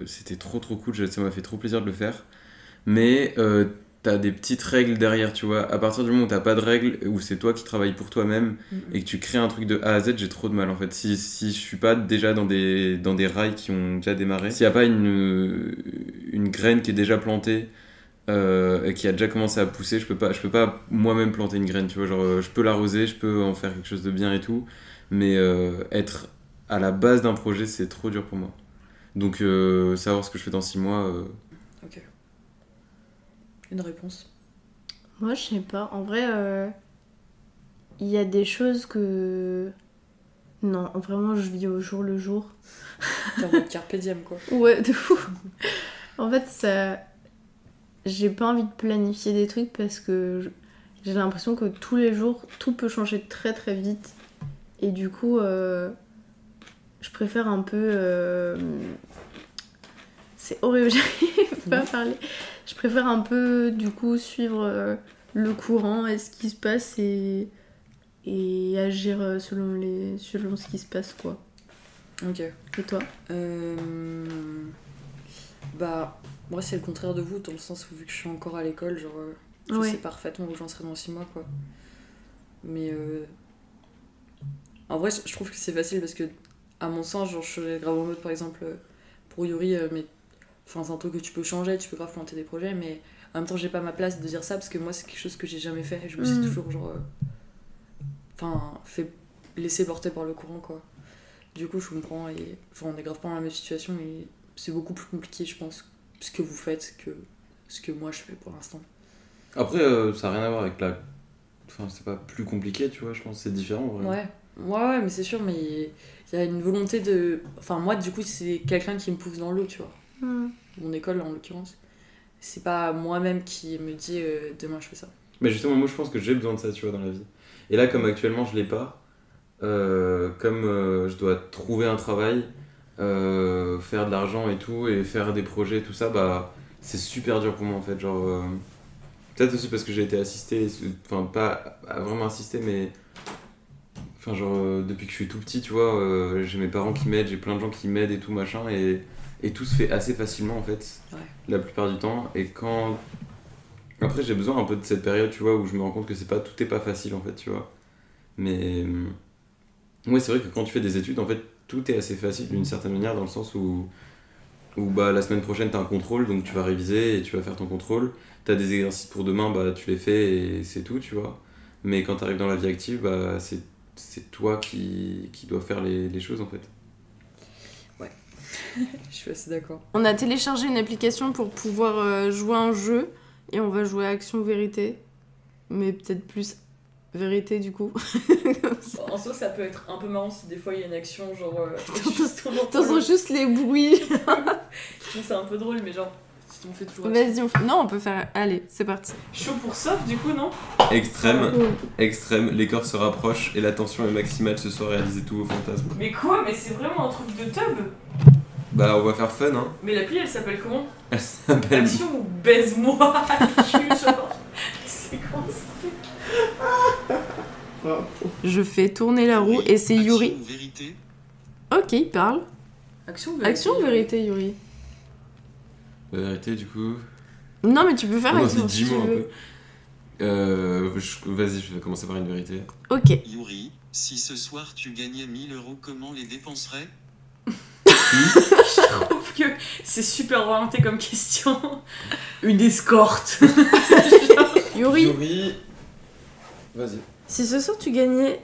Speaker 1: c'était trop cool, ça m'a fait trop plaisir de le faire. Mais t'as des petites règles derrière, tu vois. À partir du moment où t'as pas de règles, où c'est toi qui travailles pour toi-même et que tu crées un truc de A à Z, j'ai trop de mal en fait. Si je suis pas déjà dans des rails qui ont déjà démarré, s'il y a pas une graine qui est déjà plantée et qui a déjà commencé à pousser, je peux pas moi-même planter une graine, tu vois. Genre, je peux l'arroser, je peux en faire quelque chose de bien et tout, mais être à la base d'un projet, c'est trop dur pour moi. Donc, savoir ce que je fais dans 6 mois.
Speaker 3: Ok. Une réponse?
Speaker 2: Moi, je sais pas. En vrai, il y a des choses que... Non, vraiment, je vis au jour le jour.
Speaker 3: T'es en mode carpe diem, quoi.
Speaker 2: Ouais, de fou. En fait, ça... J'ai pas envie de planifier des trucs parce que j'ai l'impression que tous les jours, tout peut changer très très vite. Et du coup, je préfère un peu... C'est horrible, j'arrive pas à parler. Je préfère un peu, du coup, suivre le courant et ce qui se passe et agir selon ce qui se passe, quoi.
Speaker 3: Ok.
Speaker 2: Et toi?
Speaker 3: Bah, moi, c'est le contraire de vous, dans le sens où, vu que je suis encore à l'école, genre, je sais parfaitement où j'en serai dans 6 mois, quoi. Mais en vrai, je trouve que c'est facile parce que, à mon sens, genre, je serais grave en mode, par exemple, pour Yuri, mais enfin, c'est un truc que tu peux changer, tu peux grave planter des projets, mais en même temps, j'ai pas ma place de dire ça parce que moi, c'est quelque chose que j'ai jamais fait et je me suis toujours, genre, fait laisser porter par le courant, quoi. Du coup, je comprends et enfin, on est grave pas dans la même situation, mais c'est beaucoup plus compliqué, je pense, ce que vous faites que ce que moi je fais pour l'instant.
Speaker 1: Après, ça n'a rien à voir avec la... Enfin, c'est pas plus compliqué, tu vois, je pense que c'est différent, vraiment.
Speaker 3: Ouais, mais c'est sûr, mais il y a une volonté de... Enfin, moi, du coup, c'est quelqu'un qui me pousse dans l'eau, tu vois. Mon école, en l'occurrence. C'est pas moi-même qui me dit demain je fais ça.
Speaker 1: Mais justement, moi, je pense que j'ai besoin de ça, tu vois, dans la vie. Et là, comme actuellement, je l'ai pas, je dois trouver un travail, faire de l'argent et tout, et faire des projets, tout ça, bah, c'est super dur pour moi, en fait, genre... Peut-être aussi parce que j'ai été assisté, enfin pas vraiment assisté, mais enfin genre depuis que je suis tout petit, tu vois, j'ai mes parents qui m'aident, j'ai plein de gens qui m'aident et tout machin, et tout se fait assez facilement en fait, la plupart du temps. Et quand après j'ai besoin un peu de cette période, tu vois, où je me rends compte que tout est pas facile en fait, tu vois. Mais ouais, c'est vrai que quand tu fais des études, en fait, tout est assez facile d'une certaine manière, dans le sens où bah, la semaine prochaine t'as un contrôle, donc tu vas réviser et tu vas faire ton contrôle. T'as des exercices pour demain, bah tu les fais et c'est tout, tu vois. Mais quand t'arrives dans la vie active, bah c'est c'est toi qui dois faire les choses en fait.
Speaker 3: Je suis assez d'accord.
Speaker 2: On a téléchargé une application pour pouvoir jouer à un jeu et on va jouer à Action ou Vérité. Mais peut-être plus vérité du coup.
Speaker 3: En soi, ça peut être un peu marrant si des fois il y a une action, genre.
Speaker 2: T'entends juste les bruits.
Speaker 3: Je trouve ça un peu drôle, mais genre, si on fait toujours.
Speaker 2: Vas-y, non, on peut faire. Allez, c'est parti.
Speaker 3: Chaud pour soft, du coup, non?
Speaker 1: Extrême, les corps se rapprochent et la tension est maximale, ce soir réaliser tous vos fantasmes.
Speaker 3: Mais quoi? Mais c'est vraiment un truc de tub?
Speaker 1: Bah on va faire fun hein.
Speaker 3: Mais l'appli elle s'appelle comment?
Speaker 1: Elle s'appelle...
Speaker 3: Action ou baise-moi à cul, genre. C'est quoi ça?
Speaker 2: Je fais tourner la roue et c'est Yuri.
Speaker 4: Action ou vérité?
Speaker 2: Ok, il parle.
Speaker 3: Action ou vérité?
Speaker 2: Action ou vérité, Yuri?
Speaker 1: La vérité du coup...
Speaker 2: Non, mais tu peux faire
Speaker 1: non,
Speaker 2: action si tu
Speaker 1: dis-moi un
Speaker 2: veux.
Speaker 1: peu. Vas-y, je vais commencer par une vérité.
Speaker 2: Ok.
Speaker 4: Yuri, si ce soir tu gagnais 1000 €, comment les dépenserais?
Speaker 3: Je trouve que c'est super orienté comme question. Une escorte.
Speaker 2: Yuri,
Speaker 1: Vas-y.
Speaker 2: si ce soir tu gagnais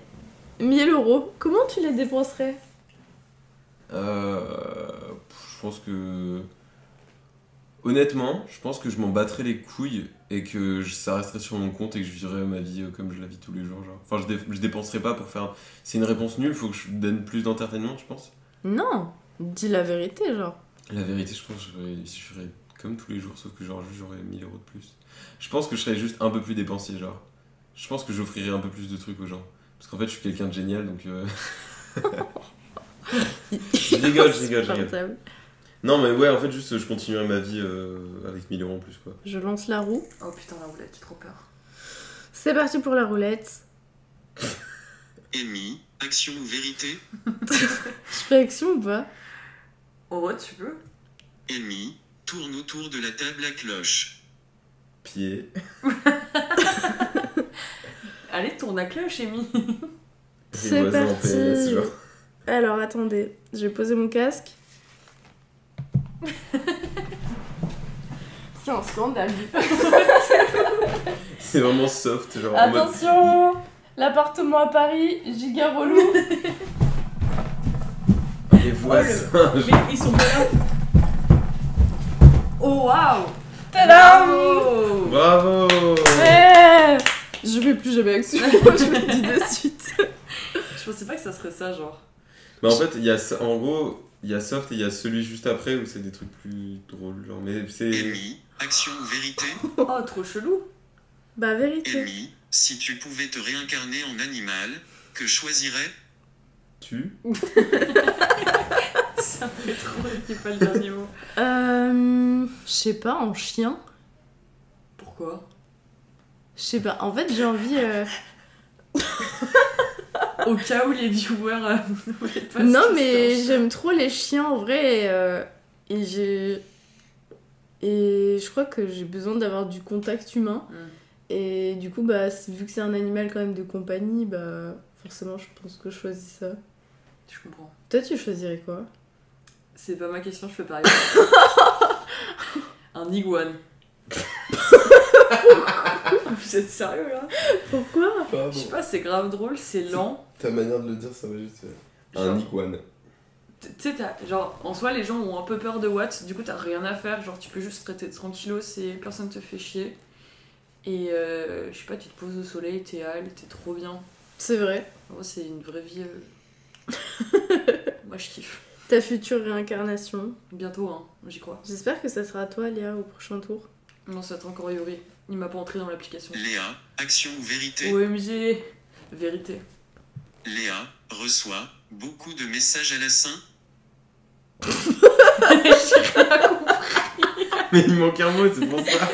Speaker 2: 1000 €, comment tu les dépenserais?
Speaker 1: Je pense que... Honnêtement, je pense que je m'en battrais les couilles et que ça resterait sur mon compte et que je vivrais ma vie comme je la vis tous les jours. Genre. Enfin, je dépenserais pas pour faire... C'est une réponse nulle, faut que je donne plus d'entertainment, tu penses?
Speaker 2: Non, dis la vérité, genre.
Speaker 1: La vérité, je pense que je ferais comme tous les jours, sauf que genre j'aurais 1000 € de plus. Je pense que je serais juste un peu plus dépensier, genre. Je pense que j'offrirais un peu plus de trucs aux gens. Parce qu'en fait, je suis quelqu'un de génial, donc... Je rigole.
Speaker 2: Insupportable.
Speaker 1: Non, mais ouais, en fait, juste, je continuerai ma vie avec 1000 € en plus, quoi.
Speaker 2: Je lance la roue.
Speaker 3: Oh putain, la roulette, j'ai trop peur.
Speaker 2: C'est parti pour la roulette.
Speaker 4: Amy, action ou vérité?
Speaker 2: Je fais action ou pas?
Speaker 3: Oh ouais, tu peux.
Speaker 4: Amy, tourne autour de la table à cloche.
Speaker 1: Pied.
Speaker 3: Allez, tourne à cloche, Amy.
Speaker 2: C'est
Speaker 1: Les voisins en
Speaker 2: parti.
Speaker 1: PLS, genre.
Speaker 2: Alors, attendez, je vais poser mon casque. C'est un scandale.
Speaker 1: C'est vraiment soft, genre en mode...
Speaker 2: Attention, l'appartement à Paris, giga relou.
Speaker 1: Les voisins,
Speaker 3: Mais ils sont pas là. Oh waouh.
Speaker 2: Tadam!
Speaker 3: Bravo.
Speaker 1: Bravo.
Speaker 2: Ouais. Je fais plus jamais action, je me le dis de suite.
Speaker 3: Je pensais pas que ça serait ça, genre.
Speaker 1: Mais en fait, il y a, en gros, il y a soft et il y a celui juste après où c'est des trucs plus drôles, genre, mais c'est...
Speaker 4: Amy, action ou vérité?
Speaker 3: Oh, trop chelou.
Speaker 2: Bah, vérité.
Speaker 4: Amy, si tu pouvais te réincarner en animal, que choisirais?
Speaker 1: Tu
Speaker 3: Ça me fait trop, il pas le dernier mot.
Speaker 2: Je sais pas, en chien.
Speaker 3: Pourquoi?
Speaker 2: Je sais pas, en fait j'ai envie...
Speaker 3: Au cas où les viewers ne voulaient pas.
Speaker 2: Non
Speaker 3: se
Speaker 2: mais
Speaker 3: faire
Speaker 2: j'aime trop les chiens en vrai et j'ai... Et je crois que j'ai besoin d'avoir du contact humain. Et du coup, bah, vu que c'est un animal quand même de compagnie, bah forcément je pense que je choisis ça.
Speaker 3: Je comprends.
Speaker 2: Toi tu choisirais quoi?
Speaker 3: C'est pas ma question, je fais pareil. Un iguane. Vous êtes sérieux là?
Speaker 2: Pourquoi?
Speaker 3: Je sais pas, c'est grave drôle, c'est lent.
Speaker 1: Ta manière de le dire, ça va juste...
Speaker 3: Genre-
Speaker 1: Un iguane.
Speaker 3: Tu sais, genre, en soi, les gens ont un peu peur de Watt, du coup, t'as rien à faire. Genre, tu peux juste traiter tranquillos et personne te fait chier. Et je sais pas, tu te poses au soleil, t'es hal, t'es trop bien.
Speaker 2: C'est vrai.
Speaker 3: En vrai, c'est une vraie vie. Moi, je kiffe.
Speaker 2: Ta future réincarnation.
Speaker 3: Bientôt, hein, j'y crois.
Speaker 2: J'espère que ça sera toi Léa au prochain tour.
Speaker 3: Non, ça attend encore Yuri. Il m'a pas entré dans l'application.
Speaker 4: Léa, action ou vérité?
Speaker 3: OMG, vérité.
Speaker 4: Léa, reçoit beaucoup de messages à la Saint?
Speaker 1: Mais il manque un mot, c'est pour ça.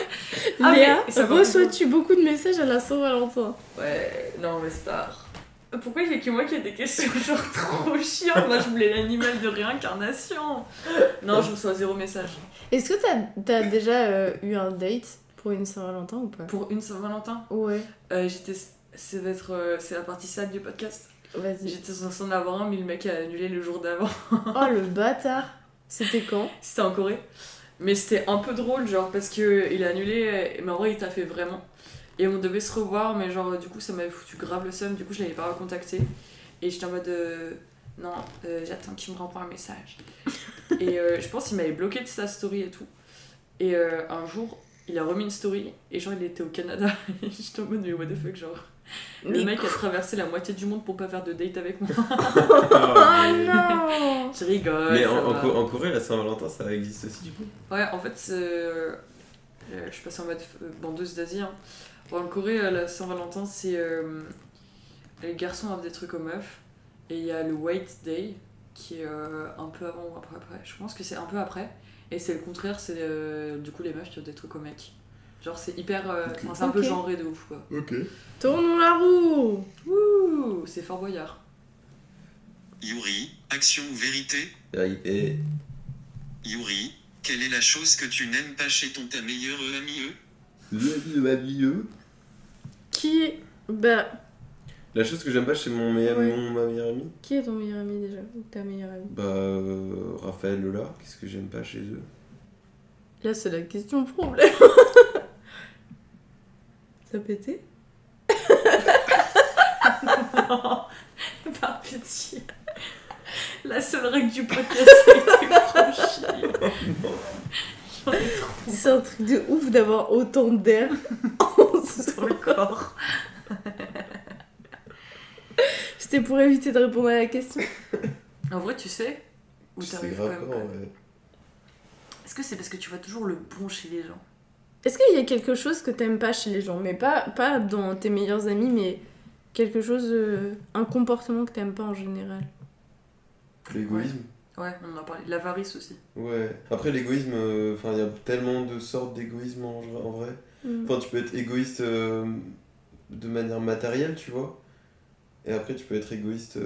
Speaker 3: Ah,
Speaker 2: Léa,
Speaker 3: mais ça va
Speaker 2: reçois-tu beaucoup de messages à la Saint-Valentin?
Speaker 3: Ouais, non, mais star. Pourquoi il y a que moi qui ai des questions genre trop chiantes? Moi, je voulais l'animal de réincarnation. Non, je reçois 0 message.
Speaker 2: Est-ce que t'as déjà eu un date pour une Saint-Valentin ou pas?
Speaker 3: Pour une Saint-Valentin,
Speaker 2: Ouais,
Speaker 3: c'est la partie sad du podcast.
Speaker 2: vas-y.
Speaker 3: J'étais censée en avoir un, mais le mec a annulé le jour d'avant.
Speaker 2: Oh le bâtard! C'était quand?
Speaker 3: C'était en Corée. Mais c'était un peu drôle, genre, parce que il a annulé, mais en vrai, il t'a fait vraiment. Et on devait se revoir, mais genre, du coup, ça m'avait foutu grave le seum. Du coup, je l'avais pas recontacté. Et j'étais en mode, non, j'attends qu'il me renvoie un message. Et je pense qu'il m'avait bloqué de sa story et tout. Et un jour, il a remis une story. Et genre, il était au Canada. Et j'étais en mode, mais what the fuck, genre. Le mec a traversé la moitié du monde pour pas faire de date avec moi.
Speaker 2: Oh non.
Speaker 3: Je rigole.
Speaker 5: Mais
Speaker 3: ça
Speaker 5: en
Speaker 3: va.
Speaker 5: Corée, la Saint-Valentin, ça existe aussi du coup.
Speaker 3: Ouais, en fait, je suis passée en mode bandeuse d'Asie. Hein. Bon, en Corée, la Saint-Valentin, c'est les garçons offrent des trucs aux meufs. Et il y a le White Day, qui est un peu avant ou après. Je pense que c'est un peu après. Et c'est le contraire, c'est du coup les meufs qui ont des trucs aux mecs. Genre, c'est hyper. Enfin, c'est un peu
Speaker 2: Ok.
Speaker 3: genré de ouf, quoi.
Speaker 5: Ok.
Speaker 2: Tournons la roue.
Speaker 3: Ouh, c'est Fort Boyard.
Speaker 4: Yuri, action ou vérité?
Speaker 5: Et
Speaker 4: Yuri, quelle est la chose que tu n'aimes pas chez ta meilleure amie?
Speaker 5: le babilleux.
Speaker 2: Qui... Bah...
Speaker 5: La chose que j'aime pas chez mon
Speaker 2: Ouais.
Speaker 5: ma meilleure amie,
Speaker 2: Qui est ton meilleur ami déjà? Ou ta meilleure amie?
Speaker 5: Raphaël Lola, qu'est-ce que j'aime pas chez eux?
Speaker 2: Là, c'est la question problème. Ça pétait?
Speaker 3: Par pitié. La seule règle du podcast a été franchie. J'en ai trop
Speaker 2: C'est un truc de ouf d'avoir autant d'air
Speaker 3: sur le corps.
Speaker 2: C'était pour éviter de répondre à la question.
Speaker 3: En vrai, tu sais où
Speaker 5: C'est
Speaker 3: t'arrives quand
Speaker 5: grave,
Speaker 3: même.
Speaker 5: ouais.
Speaker 3: Est-ce que c'est parce que tu vois toujours le bon chez les gens?
Speaker 2: Est-ce qu'il y a quelque chose que t'aimes pas chez les gens? Mais pas dans tes meilleurs amis, mais quelque chose... un comportement que t'aimes pas en général.
Speaker 5: L'égoïsme.
Speaker 3: Ouais, on en a parlé. L'avarice aussi.
Speaker 5: Ouais. Après, l'égoïsme, enfin, il y a tellement de sortes d'égoïsme en vrai.
Speaker 2: Mm.
Speaker 5: Enfin, tu peux être égoïste de manière matérielle, tu vois. Et après, tu peux être égoïste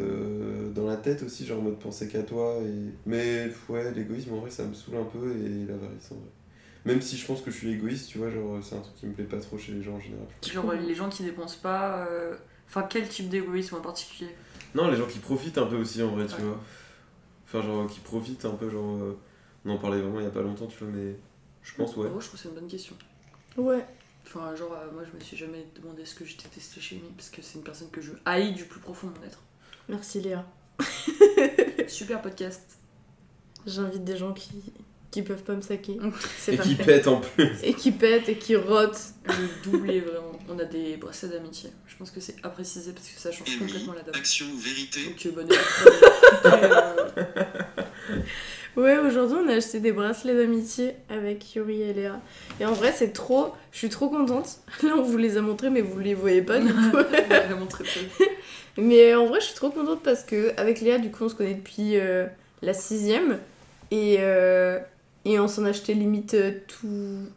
Speaker 5: dans la tête aussi, genre en mode penser qu'à toi. Mais ouais, l'égoïsme, en vrai, ça me saoule un peu, et l'avarice, en vrai. Même si je pense que je suis égoïste, tu vois, genre, c'est un truc qui me plaît pas trop chez les gens en général.
Speaker 3: Genre les gens qui dépensent pas. Enfin, quel type d'égoïsme en particulier?
Speaker 5: Non, les gens qui profitent un peu aussi, en vrai, tu
Speaker 3: Ouais.
Speaker 5: vois. Enfin, genre, qui profitent un peu, genre... on en parlait vraiment il y a pas longtemps, tu vois, mais... Je pense, ouais.
Speaker 3: En vrai, je trouve que c'est une bonne question.
Speaker 2: Ouais.
Speaker 3: Enfin, genre, moi je me suis jamais demandé ce que je détestais chez lui, parce que c'est une personne que je haïs du plus profond de mon être.
Speaker 2: Merci Léa.
Speaker 3: Super podcast.
Speaker 2: J'invite des gens qui peuvent pas me saquer. C'est
Speaker 5: Et qui
Speaker 2: parfait.
Speaker 5: pètent en plus.
Speaker 2: Et qui pètent et qui rotent.
Speaker 3: Le doublé, vraiment. On a des bracelets d'amitié. Je pense que c'est à préciser parce que ça change
Speaker 4: Amy,
Speaker 3: complètement la dame.
Speaker 4: action ou vérité?
Speaker 3: Donc, bonne écoute.
Speaker 2: Ouais, aujourd'hui on a acheté des bracelets d'amitié avec Yuri et Léa. Et en vrai, c'est trop. Je suis trop contente. Là, on vous les a montrés, mais vous les voyez pas du coup.
Speaker 3: Vraiment très peu.
Speaker 2: Mais en vrai, je suis trop contente parce que avec Léa, du coup, on se connaît depuis la 6ème. Et on s'en achetait limite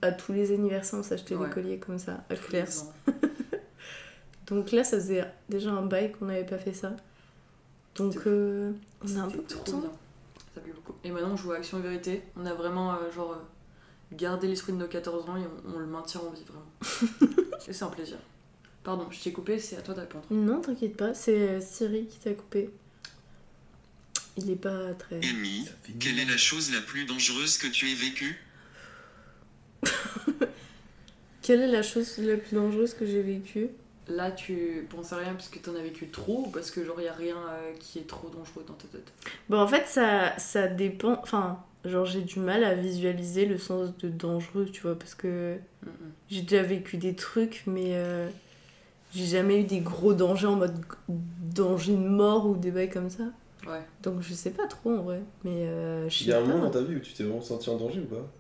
Speaker 2: à tous les anniversaires, on s'achetait
Speaker 3: Ouais.
Speaker 2: des colliers comme ça, à Claire's.
Speaker 3: Plaisant.
Speaker 2: Donc là, ça faisait déjà un bail qu'on n'avait pas fait ça. Donc on est un peu
Speaker 3: C'était trop
Speaker 2: contents.
Speaker 3: bien. Ça plaît beaucoup. Et maintenant, on joue à Action et Vérité. On a vraiment, gardé l'esprit de nos 14 ans et on le maintient en vie, vraiment. Et c'est un plaisir. Pardon, je t'ai coupé, c'est à toi de répondre.
Speaker 2: Non, t'inquiète pas, c'est Siri qui t'a coupé. Il est pas très...
Speaker 4: Amy, quelle est la chose la plus dangereuse que tu aies vécue?
Speaker 2: Quelle est la chose la plus dangereuse que j'ai vécue?
Speaker 3: Là, tu penses à rien parce que t'en as vécu trop ou parce que genre y a rien qui est trop dangereux dans ta tête?
Speaker 2: Bon, en fait, ça dépend... Enfin, genre, j'ai du mal à visualiser le sens de dangereux, tu vois, parce que j'ai déjà vécu des trucs, mais j'ai jamais eu des gros dangers en mode danger de mort ou des bails comme ça.
Speaker 3: Ouais.
Speaker 2: Donc, je sais pas trop, en vrai. Mais je
Speaker 5: Il
Speaker 2: sais
Speaker 5: y a un
Speaker 2: pas.
Speaker 5: moment dans ta vie où tu t'es vraiment senti en danger ou pas?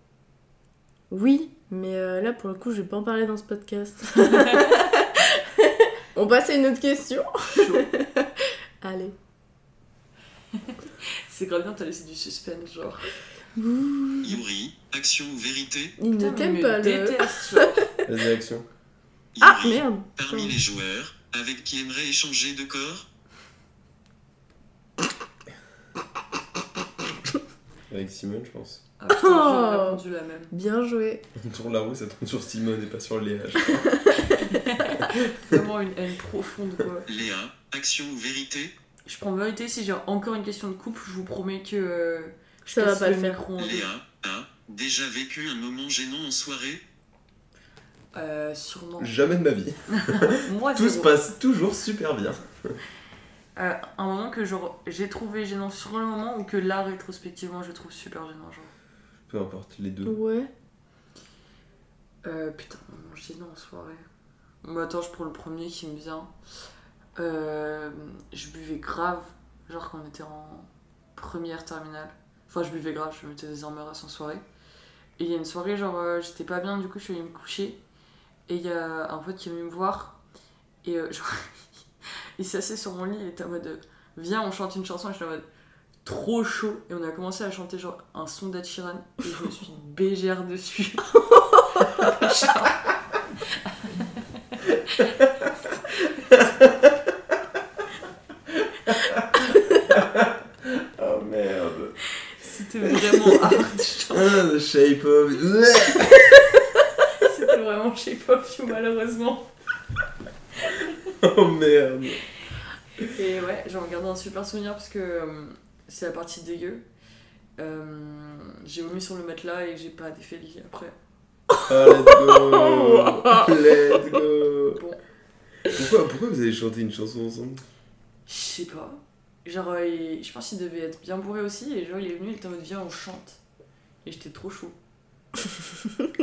Speaker 2: Oui, mais là, pour le coup, je vais pas en parler dans ce podcast. On passe à une autre question.
Speaker 3: Chaud.
Speaker 2: Allez.
Speaker 3: C'est grave bien, t'as laissé du suspense, genre.
Speaker 4: Yuri, action ou vérité?
Speaker 2: Il ne
Speaker 3: Putain, mais
Speaker 2: t'aime
Speaker 3: il
Speaker 2: pas,
Speaker 3: me
Speaker 2: le...
Speaker 3: déteste, genre.
Speaker 5: Vas-y, action.
Speaker 2: Ah,
Speaker 4: Yuri,
Speaker 2: merde.
Speaker 4: parmi les joueurs, avec qui aimerait échanger de corps?
Speaker 5: Avec Simone, je pense.
Speaker 3: Ah, putain, j'aurais répondu la même.
Speaker 2: Bien joué.
Speaker 5: On tourne la roue, ça tourne sur Simone et pas sur Léa.
Speaker 3: Vraiment une haine profonde, quoi.
Speaker 4: Léa, action ou vérité?
Speaker 3: Je prends vérité, si j'ai encore une question de couple, je vous promets que je
Speaker 2: Ça va
Speaker 3: casse
Speaker 2: pas le faire.
Speaker 3: micro en deux.
Speaker 4: Léa, a déjà vécu un moment gênant en soirée?
Speaker 3: Sûrement.
Speaker 5: Jamais de ma vie.
Speaker 3: Moi,
Speaker 5: Tout se
Speaker 3: zéro.
Speaker 5: passe toujours super bien.
Speaker 3: Un moment que genre j'ai trouvé gênant sur le moment ou que là rétrospectivement je trouve super gênant genre.
Speaker 5: Peu importe, les deux.
Speaker 2: Ouais.
Speaker 3: Putain, moment gênant en soirée. Bah attends, je prends le premier qui me vient. Je buvais grave, genre quand on était en première terminale. Enfin je buvais grave, je mettais des emmerras en soirée. Et il y a une soirée genre j'étais pas bien, du coup je suis allée me coucher. Et il y a un pote qui est venu me voir. Et genre il s'est assis sur mon lit et il était en mode viens on chante une chanson et j'étais en mode trop chaud et on a commencé à chanter genre un son d'Ed Sheeran et je me suis bégère dessus. Genre...
Speaker 5: Oh merde.
Speaker 3: C'était vraiment hard. Genre...
Speaker 5: The shape of...
Speaker 3: C'était vraiment Shape of You malheureusement.
Speaker 5: Oh merde.
Speaker 3: Et ouais, j'en garde un super souvenir parce que c'est la partie dégueu. J'ai vomi sur le matelas et j'ai pas défait le lit après.
Speaker 5: Oh, let's go.
Speaker 3: Bon,
Speaker 5: Pourquoi vous avez chanté une chanson ensemble?
Speaker 3: je sais pas. Genre, je pense qu'il devait être bien bourré aussi et genre il est venu, il était en mode viens on chante. Et j'étais trop chaud.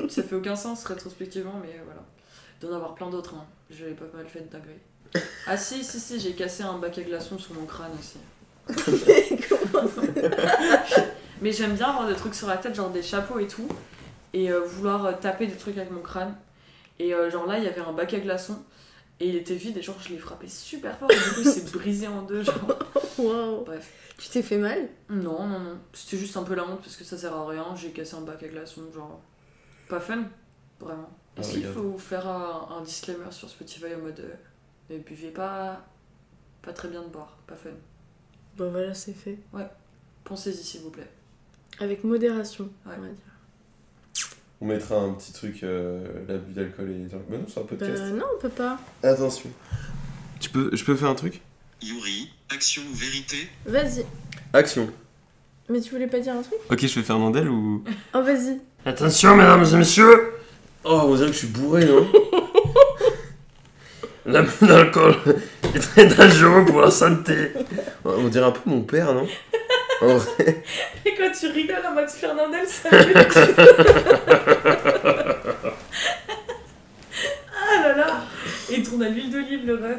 Speaker 3: Ça fait aucun sens rétrospectivement mais voilà. Il doit en avoir plein d'autres, hein. Je l'ai pas mal fait de dinguerie. Ah si, j'ai cassé un bac à glaçons sur mon crâne aussi.
Speaker 2: Comment ça?
Speaker 3: Mais j'aime bien avoir des trucs sur la tête, genre des chapeaux et tout, et vouloir taper des trucs avec mon crâne. Et genre là, il y avait un bac à glaçons, et il était vide, et genre je l'ai frappé super fort, et du coup il s'est brisé en deux, genre.
Speaker 2: Waouh.
Speaker 3: Bref.
Speaker 2: Tu t'es fait mal?
Speaker 3: Non. C'était juste un peu la honte, parce que ça sert à rien, j'ai cassé un bac à glaçons, genre. Pas fun, vraiment. Est-ce qu'il
Speaker 5: regarde.
Speaker 3: faut faire un disclaimer sur Spotify en mode ne buvez pas très bien de boire, pas fun.
Speaker 2: Bon voilà, c'est fait.
Speaker 3: Pensez-y s'il vous plaît.
Speaker 2: Avec modération,
Speaker 3: Ouais.
Speaker 2: on va dire.
Speaker 5: On mettra un petit truc, l'abus d'alcool et... Mais non, c'est un podcast.
Speaker 2: Non, on peut pas.
Speaker 5: Attention. Je peux faire un truc?
Speaker 4: Yuri, action ou vérité?
Speaker 2: Vas-y.
Speaker 5: Action.
Speaker 2: Mais tu voulais pas dire un truc?
Speaker 5: Ok, je fais Fernandel ou...
Speaker 2: Oh, vas-y.
Speaker 5: Attention, mesdames et messieurs. Oh, on dirait que je suis bourré, non? L'abus d'alcool est très dangereux pour la santé. On dirait un peu mon père, non? En vrai.
Speaker 3: Et quand tu rigoles en mode Fernandel, ça Ah là là. Et il tourne à l'huile d'olive, le ref.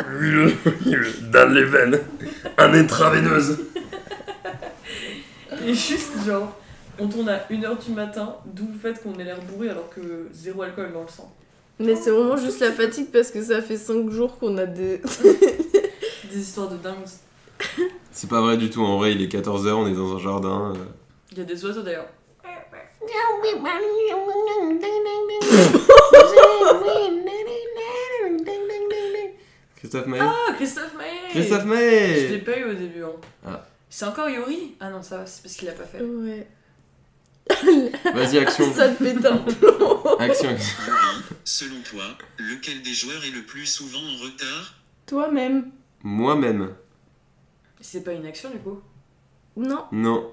Speaker 5: L'huile d'olive dans les veines, en intraveineuse.
Speaker 3: Et juste genre, on tourne à 1h du matin, d'où le fait qu'on ait l'air bourré alors que zéro alcool dans le sang.
Speaker 2: Mais c'est vraiment juste la fatigue parce que ça fait 5 jours qu'on a des...
Speaker 3: Des histoires de dingues.
Speaker 1: C'est pas vrai du tout, en vrai il est 14h, on est dans un jardin.
Speaker 3: Il y a des oiseaux d'ailleurs.
Speaker 1: Christophe Maé.
Speaker 3: Ah, Christophe Maé.
Speaker 1: Christophe
Speaker 3: Je
Speaker 1: Maé.
Speaker 3: l'ai pas eu au début. Hein.
Speaker 1: Ah.
Speaker 3: C'est encore Yuri? Ah non, ça va, c'est parce qu'il a pas fait.
Speaker 2: Ouais.
Speaker 1: Vas-y, action.
Speaker 2: Ça te pète un plomb.
Speaker 1: Action.
Speaker 4: Yuri, selon toi, lequel des joueurs est le plus souvent en retard?
Speaker 2: Toi-même.
Speaker 1: Moi-même.
Speaker 3: C'est pas une action du coup?
Speaker 2: Non.
Speaker 1: Non.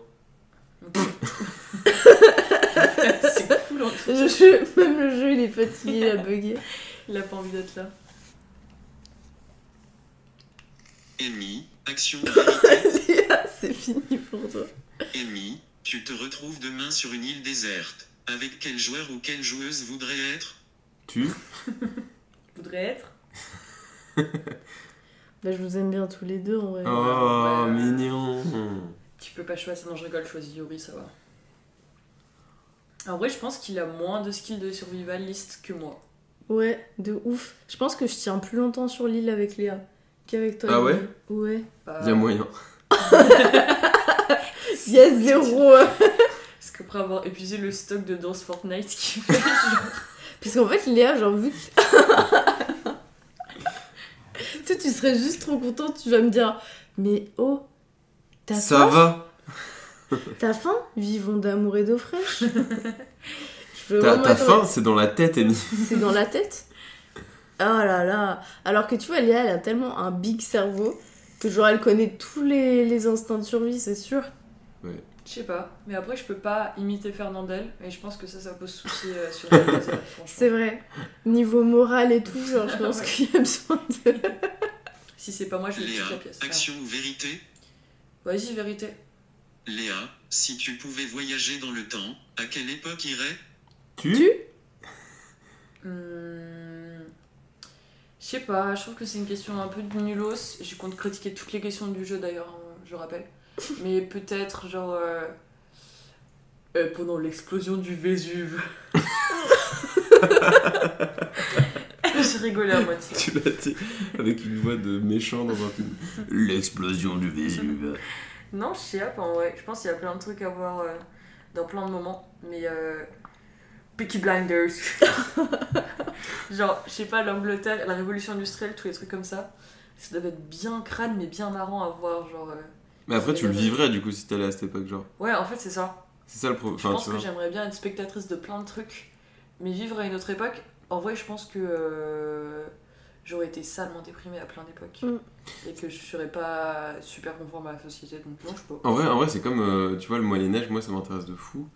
Speaker 3: C'est cool en fait.
Speaker 2: Même le jeu, il est fatigué, il a bugué.
Speaker 3: Il a pas envie d'être là.
Speaker 4: Ennemi, action ou vérité?
Speaker 2: Léa, c'est fini pour toi.
Speaker 4: Ennemi, tu te retrouves demain sur une île déserte. Avec quel joueur ou quelle joueuse voudrais être?
Speaker 1: Tu
Speaker 3: Voudrais être?
Speaker 2: Bah, je vous aime bien tous les deux en vrai.
Speaker 1: Oh,
Speaker 3: Ouais.
Speaker 1: mignon.
Speaker 3: Tu peux pas choisir, non je rigole, choisis Yuri, ça va. En vrai, je pense qu'il a moins de skills de survivaliste que moi.
Speaker 2: Ouais, de ouf. Je pense que je tiens plus longtemps sur l'île avec Léa qu'avec toi.
Speaker 1: Ah ouais?
Speaker 2: Léa. Ouais.
Speaker 1: Il y a moyen.
Speaker 2: Yes, zéro.
Speaker 3: Parce qu'après avoir épuisé le stock de danse Fortnite qui fait genre...
Speaker 2: Parce qu'en fait, Léa, genre, vu que... Toi, tu serais juste trop contente, tu vas me dire, mais oh, t'as
Speaker 1: Ça
Speaker 2: faim?
Speaker 1: va.
Speaker 2: T'as faim? Vivons d'amour et d'eau fraîche. Je veux vraiment
Speaker 1: T'as
Speaker 2: être-
Speaker 1: faim, c'est dans la tête, Amy.
Speaker 2: C'est dans la tête. Oh là là. Alors que tu vois, Léa, elle a tellement un big cerveau que genre elle connaît tous les instincts de survie, c'est sûr.
Speaker 1: Ouais.
Speaker 3: Je sais pas, mais après je peux pas imiter Fernandel et je pense que ça pose souci sur la base, franchement.
Speaker 2: C'est vrai. Niveau moral et tout, genre, je pense qu'il y a besoin de...
Speaker 3: Si c'est pas moi, je vais
Speaker 4: Léa,
Speaker 3: toute la pièce.
Speaker 4: action ou vérité?
Speaker 3: Vas-y, vérité.
Speaker 4: Léa, si tu pouvais voyager dans le temps, à quelle époque irais?
Speaker 2: Tu
Speaker 3: Je sais pas, je trouve que c'est une question un peu de nulos. J'ai compte critiquer toutes les questions du jeu d'ailleurs, hein, je rappelle. Mais peut-être genre pendant l'explosion du Vésuve. J'ai rigolé à moitié.
Speaker 1: Tu l'as dit avec une voix de méchant dans un film. L'explosion du Vésuve.
Speaker 3: Non, je sais pas en vrai. Je pense qu'il y a plein de trucs à voir dans plein de moments. Mais Peaky Blinders. Genre, je sais pas, l'Angleterre, la révolution industrielle, tous les trucs comme ça. Ça doit être bien crade mais bien marrant à voir. Genre,
Speaker 1: Mais après, tu le vivrais du coup si t'allais à cette époque, genre.
Speaker 3: ouais, en fait, c'est ça.
Speaker 1: C'est ça le problème.
Speaker 3: Je pense que j'aimerais bien être spectatrice de plein de trucs, mais vivre à une autre époque, en vrai, je pense que j'aurais été salement déprimée à plein d'époques. Et que je serais pas super conforme à la société, donc non, je peux pas.
Speaker 1: En vrai c'est comme, tu vois, le Moyen-Âge, moi ça m'intéresse de fou.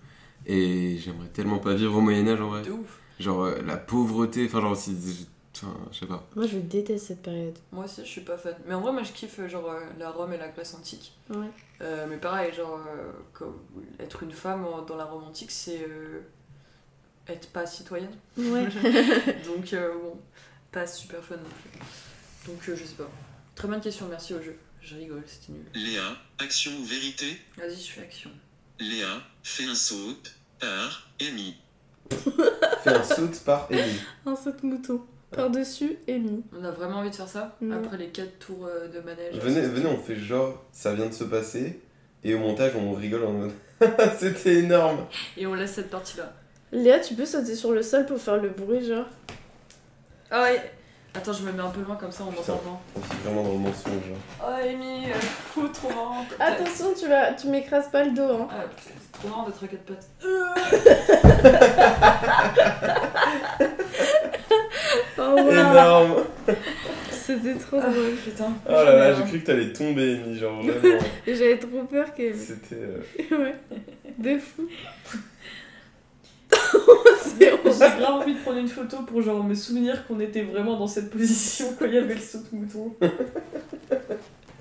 Speaker 1: Et j'aimerais tellement pas vivre au Moyen-Âge en vrai.
Speaker 3: De ouf.
Speaker 1: Genre, la pauvreté, enfin, genre, si. Enfin, je sais pas.
Speaker 2: Moi, je déteste cette période.
Speaker 3: Moi aussi, je suis pas fan. Mais en vrai, moi, je kiffe genre la Rome et la Grèce antique.
Speaker 2: Ouais.
Speaker 3: Mais pareil, genre, être une femme dans la Rome antique, c'est être pas citoyenne.
Speaker 2: Ouais.
Speaker 3: Donc, bon, pas super fun non plus. Donc, je sais pas. Très bonne question, merci au jeu. Je rigole, c'était nul.
Speaker 4: Léa, action ou vérité?
Speaker 3: Vas-y, je fais action.
Speaker 4: Léa, fais un saut par Amy.
Speaker 5: Fais un saut par Amy.
Speaker 2: Un saut de mouton. Par-dessus, Amy.
Speaker 3: On a vraiment envie de faire ça?
Speaker 2: Non.
Speaker 3: Après les 4 tours de manège.
Speaker 5: Venez, on fait genre, ça vient de se passer, et au montage, on rigole en mode c'était énorme.
Speaker 3: Et on laisse cette partie-là.
Speaker 2: Léa, tu peux sauter sur le sol pour faire le bruit, genre.
Speaker 3: Ah ouais. Attends, je me mets un peu loin comme ça, on
Speaker 5: Putain.
Speaker 3: m'entend pas.
Speaker 5: On fait vraiment dans le mensonge. Genre.
Speaker 3: Oh Amy, fou, trop marrant.
Speaker 2: Attention, tu m'écrases pas le dos, hein.
Speaker 3: Ah, putain, c'est trop marrant d'être à 4 pattes.
Speaker 2: Oh, wow.
Speaker 5: Énorme.
Speaker 2: C'était trop drôle.
Speaker 3: Putain.
Speaker 5: Oh là là, j'ai cru que t'allais tomber, Amy, genre vraiment.
Speaker 2: Et j'avais trop peur que...
Speaker 5: C'était...
Speaker 2: Ouais. De fou.
Speaker 3: J'ai grave envie de prendre une photo pour genre me souvenir qu'on était vraiment dans cette position quand il y avait le saut de mouton.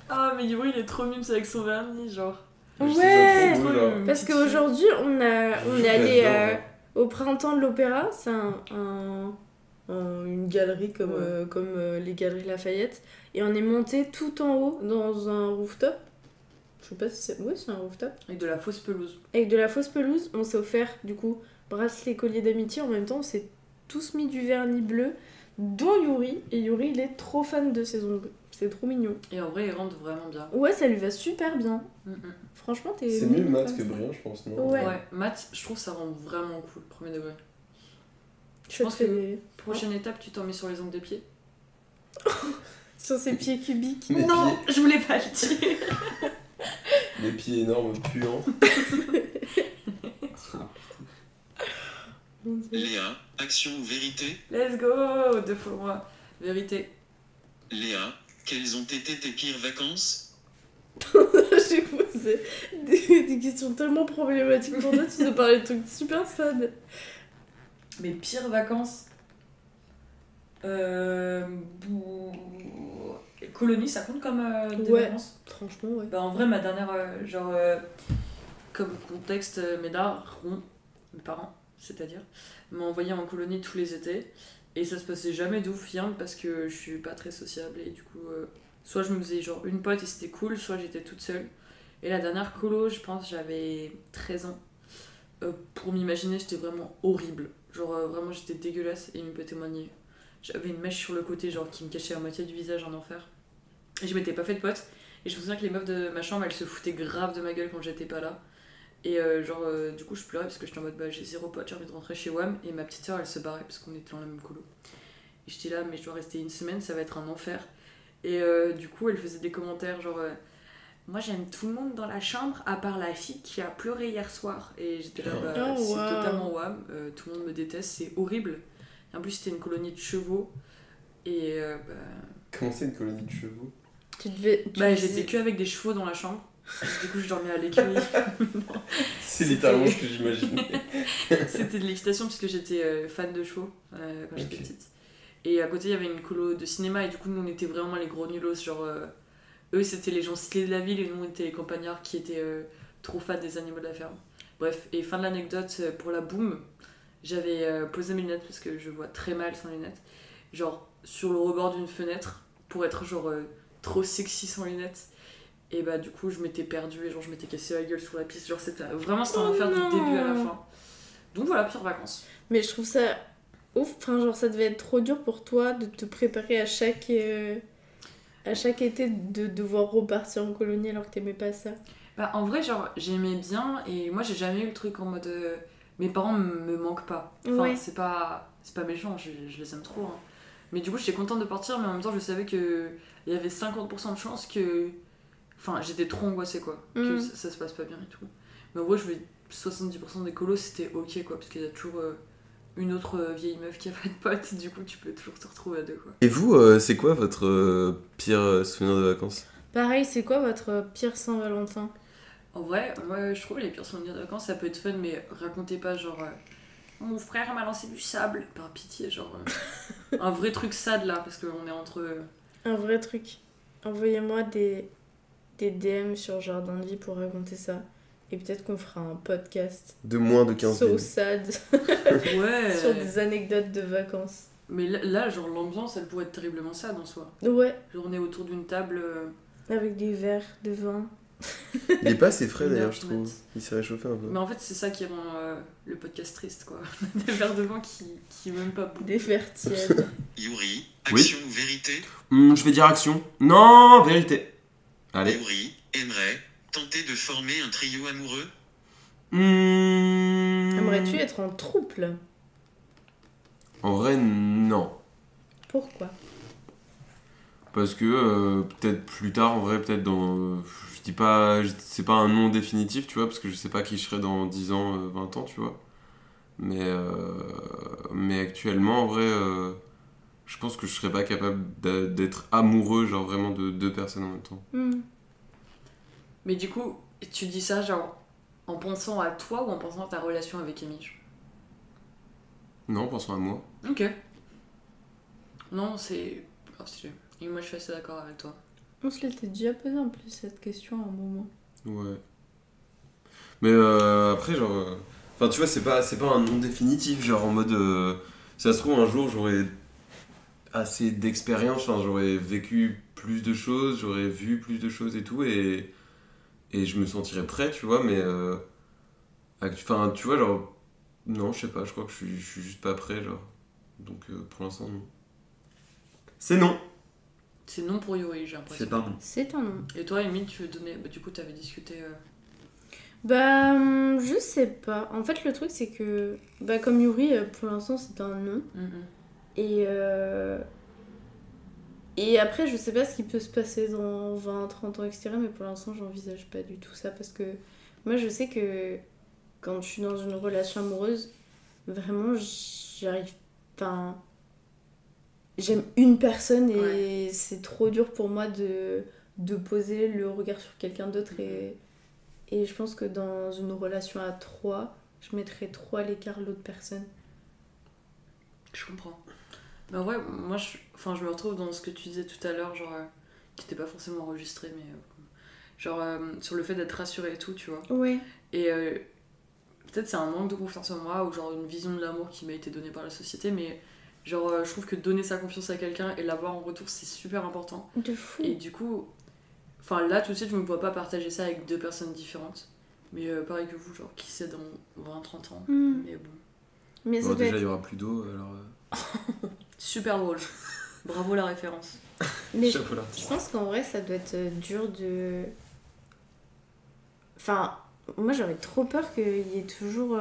Speaker 3: Ah mais Yuri il est trop mime avec son vernis genre.
Speaker 2: Ouais.
Speaker 5: Trop beau, genre.
Speaker 2: Parce qu'aujourd'hui, on est allé
Speaker 5: J'adore.
Speaker 2: au printemps de l'opéra. C'est une galerie comme,
Speaker 3: Ouais.
Speaker 2: comme les galeries Lafayette. Et on est monté tout en haut dans un rooftop. Je sais pas si c'est... Oui, c'est un rooftop.
Speaker 3: Avec de la fausse pelouse.
Speaker 2: Avec de la fausse pelouse. On s'est offert, du coup, bracelet, collier d'amitié. En même temps, on s'est tous mis du vernis bleu, dont Yuri. Et Yuri, il est trop fan de ces ongles. C'est trop mignon.
Speaker 3: Et en vrai il rentre vraiment bien.
Speaker 2: Ouais, ça lui va super bien.
Speaker 3: Mm-mm.
Speaker 2: Franchement, t'es...
Speaker 5: C'est mieux
Speaker 2: mignon
Speaker 5: Matt
Speaker 2: comme
Speaker 5: que
Speaker 2: ça.
Speaker 5: Brillant, je pense, non?
Speaker 2: Ouais.
Speaker 3: Ouais, Matt, je trouve ça rend vraiment cool, premier degré.
Speaker 2: Je
Speaker 3: pense
Speaker 2: pense que...
Speaker 3: Prochaine étape, tu t'en mets sur les ongles des pieds.
Speaker 2: Sur ses pieds cubiques.
Speaker 5: Les
Speaker 3: Non, je voulais pas le dire.
Speaker 5: Les pieds énormes, puants.
Speaker 4: Léa, action ou vérité?
Speaker 3: Let's go, 2 fois moi. Vérité.
Speaker 4: Léa, quelles ont été tes pires vacances?
Speaker 2: J'ai posé des questions tellement problématiques pour toi, tu nous parlais de trucs super sad.
Speaker 3: Mes pires vacances. Colonie, ça compte comme des
Speaker 2: Ouais.
Speaker 3: vacances?
Speaker 2: Franchement, ouais.
Speaker 3: Bah en vrai, ma dernière, comme contexte, mes darons, mes parents, c'est-à-dire, m'ont envoyé en colonie tous les étés. Et ça se passait jamais de ouf, rien, parce que je suis pas très sociable. Et du coup, soit je me faisais genre une pote et c'était cool, soit j'étais toute seule. Et la dernière colo, je pense, j'avais 13 ans. Pour m'imaginer, j'étais vraiment horrible. Genre, vraiment, j'étais dégueulasse et il peut témoigner. J'avais une mèche sur le côté, genre, qui me cachait la moitié du visage en enfer. Et je m'étais pas fait de pote. Et je me souviens que les meufs de ma chambre, elles se foutaient grave de ma gueule quand j'étais pas là. Et du coup, je pleurais parce que j'étais en mode, bah, j'ai 0 pote, j'ai envie de rentrer chez WAM. Et ma petite soeur, elle se barrait parce qu'on était dans la même colo. Et j'étais là, mais je dois rester une semaine, ça va être un enfer. Et du coup, elle faisait des commentaires genre, moi j'aime tout le monde dans la chambre, à part la fille qui a pleuré hier soir. Et j'étais là, bah,
Speaker 2: Oh,
Speaker 3: c'est
Speaker 2: wow.
Speaker 3: totalement WAM, tout le monde me déteste, c'est horrible. Et en plus, c'était une colonie de chevaux. Et
Speaker 5: Comment c'est une colonie de chevaux?
Speaker 2: Tu devais...
Speaker 3: bah, j'étais que avec des chevaux dans la chambre. Du coup, je dormais à l'écurie.
Speaker 5: C'est littéralement ce que j'imaginais.
Speaker 3: C'était de l'équitation parce que j'étais fan de chevaux quand j'étais
Speaker 5: Ok.
Speaker 3: petite. Et à côté, il y avait une colo de cinéma et du coup, nous, on était vraiment les gros nulos. Genre, eux, c'était les gens stylés de la ville et nous, on était les campagnards qui étaient trop fans des animaux de la ferme. Bref, et fin de l'anecdote, pour la boum, j'avais posé mes lunettes parce que je vois très mal sans lunettes. Genre, sur le rebord d'une fenêtre pour être genre trop sexy sans lunettes. Et bah, du coup, je m'étais perdue et genre, je m'étais cassé la gueule sur la piste. Genre, c'était un enfer du
Speaker 2: non.
Speaker 3: début à la fin. Donc voilà, pire vacances.
Speaker 2: Mais je trouve ça ouf, enfin genre ça devait être trop dur pour toi de te préparer à chaque été de devoir repartir en colonie alors que t'aimais pas ça.
Speaker 3: Bah, en vrai, genre, j'aimais bien et moi, j'ai jamais eu le truc en mode. Mes parents me manquent pas. Enfin,
Speaker 2: Ouais.
Speaker 3: c'est pas méchant, je les aime trop. Hein. Mais du coup, j'étais contente de partir, mais en même temps, je savais qu'il y avait 50% de chance que. Enfin, j'étais trop angoissée quoi, que ça se passe pas bien et tout. Mais en vrai, je voulais 70% des colos, c'était ok quoi, parce qu'il y a toujours une autre vieille meuf qui a pas de potes, du coup, tu peux toujours te retrouver à deux quoi.
Speaker 5: Et vous, c'est quoi votre pire souvenir de vacances?
Speaker 2: Pareil, c'est quoi votre pire Saint-Valentin?
Speaker 3: En vrai, moi je trouve les pires souvenirs de vacances, ça peut être fun, mais racontez pas genre mon frère m'a lancé du sable, par pitié, genre un vrai truc sad là, parce qu'on est entre.
Speaker 2: Un vrai truc. Envoyez-moi des DM sur Jardin de Vie pour raconter ça. Et peut-être qu'on fera un podcast
Speaker 5: De moins de 15
Speaker 2: so
Speaker 5: minutes.
Speaker 2: sad
Speaker 3: Ouais!
Speaker 2: sur des anecdotes de vacances.
Speaker 3: Mais là, genre l'ambiance, elle pourrait être terriblement sad en soi.
Speaker 2: Ouais,
Speaker 3: Genre on est autour d'une table.
Speaker 2: avec des verres de vin.
Speaker 5: Il est pas assez frais
Speaker 3: Une
Speaker 5: d'ailleurs,
Speaker 3: heure
Speaker 5: je
Speaker 3: du
Speaker 5: trouve.
Speaker 3: mat.
Speaker 5: Il s'est réchauffé un peu.
Speaker 3: Mais en fait, c'est ça qui rend le podcast triste quoi. Des verres de vin qui même pas bout.
Speaker 2: Des verres tièdes.
Speaker 4: Yuri,
Speaker 5: Oui.
Speaker 4: action ou vérité?
Speaker 5: Je vais dire action. Non, vérité. Allez.
Speaker 4: Yuri aimerait tenter de former un trio amoureux?
Speaker 2: Aimerais-tu être en trouble?
Speaker 5: En vrai, non.
Speaker 2: Pourquoi?
Speaker 5: Parce que peut-être plus tard, en vrai, peut-être dans. Je dis pas. C'est pas un nom définitif, tu vois, parce que je sais pas qui je serai dans 10 ans, 20 ans, tu vois. Mais actuellement, en vrai, je pense que je serais pas capable d'être amoureux, genre vraiment de deux personnes en même temps.
Speaker 3: Mais du coup, tu dis ça genre en pensant à toi ou en pensant à ta relation avec Amy?
Speaker 5: Non, pensons à moi.
Speaker 3: Ok. Non, c'est. Oh, stylé. Et moi, je suis assez d'accord avec toi.
Speaker 2: On se l'était déjà posé en plus cette question à un moment.
Speaker 5: Ouais. Mais après, genre. Enfin, tu vois, c'est pas un nom définitif, genre en mode. Ça se trouve, un jour, j'aurais assez d'expérience, enfin, j'aurais vécu plus de choses, j'aurais vu plus de choses et tout, et je me sentirais prêt, tu vois, mais. Enfin, tu vois, genre. Non, je sais pas, je crois que je suis juste pas prêt, genre. Donc, pour l'instant, non. C'est non.
Speaker 3: C'est non pour Yuri, j'ai l'impression.
Speaker 5: C'est pas non.
Speaker 2: C'est un nom.
Speaker 3: Et toi, Amy, tu veux donner. Bah, du coup, t'avais discuté.
Speaker 2: Bah, je sais pas. En fait, le truc, c'est que, bah, comme Yuri, pour l'instant, c'est un nom. Et après, je sais pas ce qui peut se passer dans 20, 30 ans, etc. Mais pour l'instant, j'envisage pas du tout ça. Parce que moi, je sais que quand je suis dans une relation amoureuse, vraiment, j'arrive. Enfin. J'aime une personne et c'est trop dur pour moi de poser le regard sur quelqu'un d'autre. Et je pense que dans une relation à 3, je mettrais trop à l'écart l'autre personne.
Speaker 3: Je comprends. Mais en vrai, moi, je me retrouve dans ce que tu disais tout à l'heure, genre, qui n'était pas forcément enregistré, mais genre, sur le fait d'être rassuré et tout, tu vois.
Speaker 2: Ouais.
Speaker 3: Et peut-être c'est un manque de confiance en moi, ou genre une vision de l'amour qui m'a été donnée par la société, mais genre, je trouve que donner sa confiance à quelqu'un et l'avoir en retour, c'est super important.
Speaker 2: De fou.
Speaker 3: Et du coup, enfin là, tout de suite, je me vois pas partager ça avec deux personnes différentes. Mais pareil que vous, genre, qui sait dans 20-30 ans. Mais bon.
Speaker 2: Mais ça
Speaker 5: Bon,
Speaker 2: doit
Speaker 5: déjà, il
Speaker 2: être...
Speaker 5: y aura plus d'eau, alors.
Speaker 3: Super drôle. Bravo la référence.
Speaker 2: Mais
Speaker 5: Chapeau là.
Speaker 2: je pense qu'en vrai, ça doit être dur de... Enfin, moi, j'aurais trop peur qu'il y ait toujours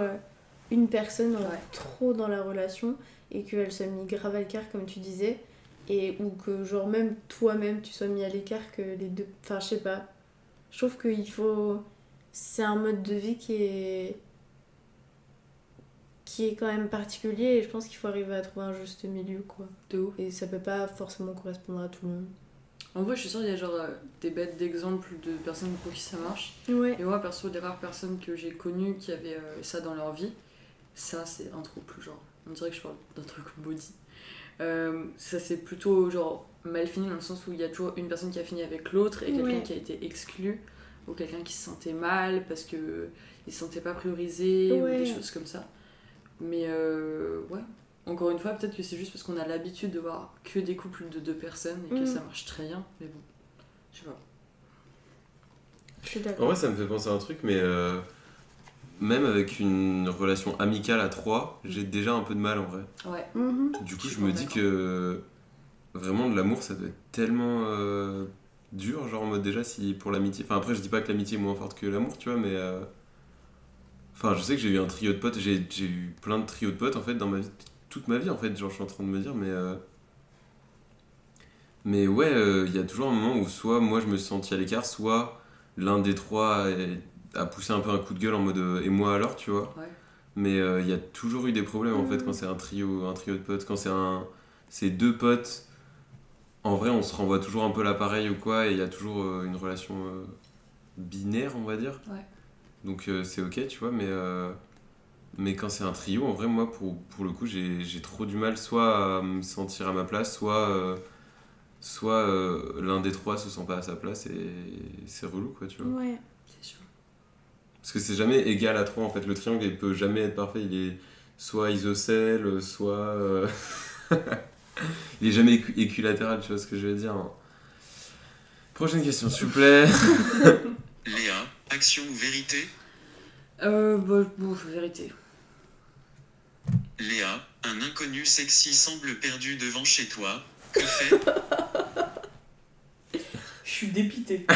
Speaker 2: une personne trop dans la relation et qu'elle soit mise grave à l'écart, comme tu disais. Et ou que, genre, même toi-même, tu sois mis à l'écart, que les deux... Enfin, je sais pas. Je trouve qu'il faut... C'est un mode de vie qui est quand même particulier et je pense qu'il faut arriver à trouver un juste milieu, quoi.
Speaker 3: De ouf.
Speaker 2: Et ça peut pas forcément correspondre à tout le monde.
Speaker 3: En vrai, je suis sûre qu'il y a genre des bêtes d'exemples de personnes pour qui ça marche.
Speaker 2: Ouais.
Speaker 3: Et moi, perso, les rares personnes que j'ai connues qui avaient ça dans leur vie, ça c'est un trouble, genre. On dirait que je parle d'un truc body. Ça c'est plutôt genre mal fini dans le sens où il y a toujours une personne qui a fini avec l'autre et quelqu'un qui a été exclu ou quelqu'un qui se sentait mal parce que il se sentait pas priorisé ou des choses comme ça. Mais ouais, encore une fois, peut-être que c'est juste parce qu'on a l'habitude de voir que des couples de 2 personnes et que ça marche très bien, mais bon, je sais pas.
Speaker 2: Je suis
Speaker 5: En
Speaker 2: d'accord.
Speaker 5: vrai, ça me fait penser à un truc, mais même avec une relation amicale à 3, j'ai déjà un peu de mal en vrai.
Speaker 3: Ouais.
Speaker 5: Du coup,
Speaker 3: Je suis
Speaker 5: je me dis
Speaker 3: d'accord.
Speaker 5: que vraiment de l'amour, ça doit être tellement dur, genre en mode déjà si pour l'amitié. Enfin, après, je dis pas que l'amitié est moins forte que l'amour, tu vois, mais. Enfin, je sais que j'ai eu un trio de potes, j'ai eu plein de trios de potes en fait dans ma vie, toute ma vie en fait, genre je suis en train de me dire, mais ouais, il y a toujours un moment où soit moi je me suis senti à l'écart, soit l'un des 3 a poussé un peu un coup de gueule en mode et moi alors, tu vois.
Speaker 3: Ouais.
Speaker 5: Mais il y a toujours eu des problèmes en fait quand c'est un trio de potes, quand c'est 2 potes. En vrai, on se renvoie toujours un peu l'appareil ou quoi, et il y a toujours une relation binaire, on va dire.
Speaker 3: Ouais.
Speaker 5: Donc c'est ok, tu vois, mais quand c'est un trio, en vrai, moi, pour le coup, j'ai trop du mal soit à me sentir à ma place, soit l'un des 3 se sent pas à sa place, et c'est relou, quoi, tu vois.
Speaker 2: Ouais.
Speaker 3: C'est sûr.
Speaker 5: Parce que c'est jamais égal à 3, en fait. Le triangle, il peut jamais être parfait. Il est soit isocèle, soit... il est jamais équilatéral, tu vois ce que je veux dire. Prochaine question, s'il vous plaît.
Speaker 4: Léa, action ou vérité?
Speaker 3: Bon, vérité.
Speaker 4: Léa, un inconnu sexy semble perdu devant chez toi. Que fait?
Speaker 3: Je suis dépitée.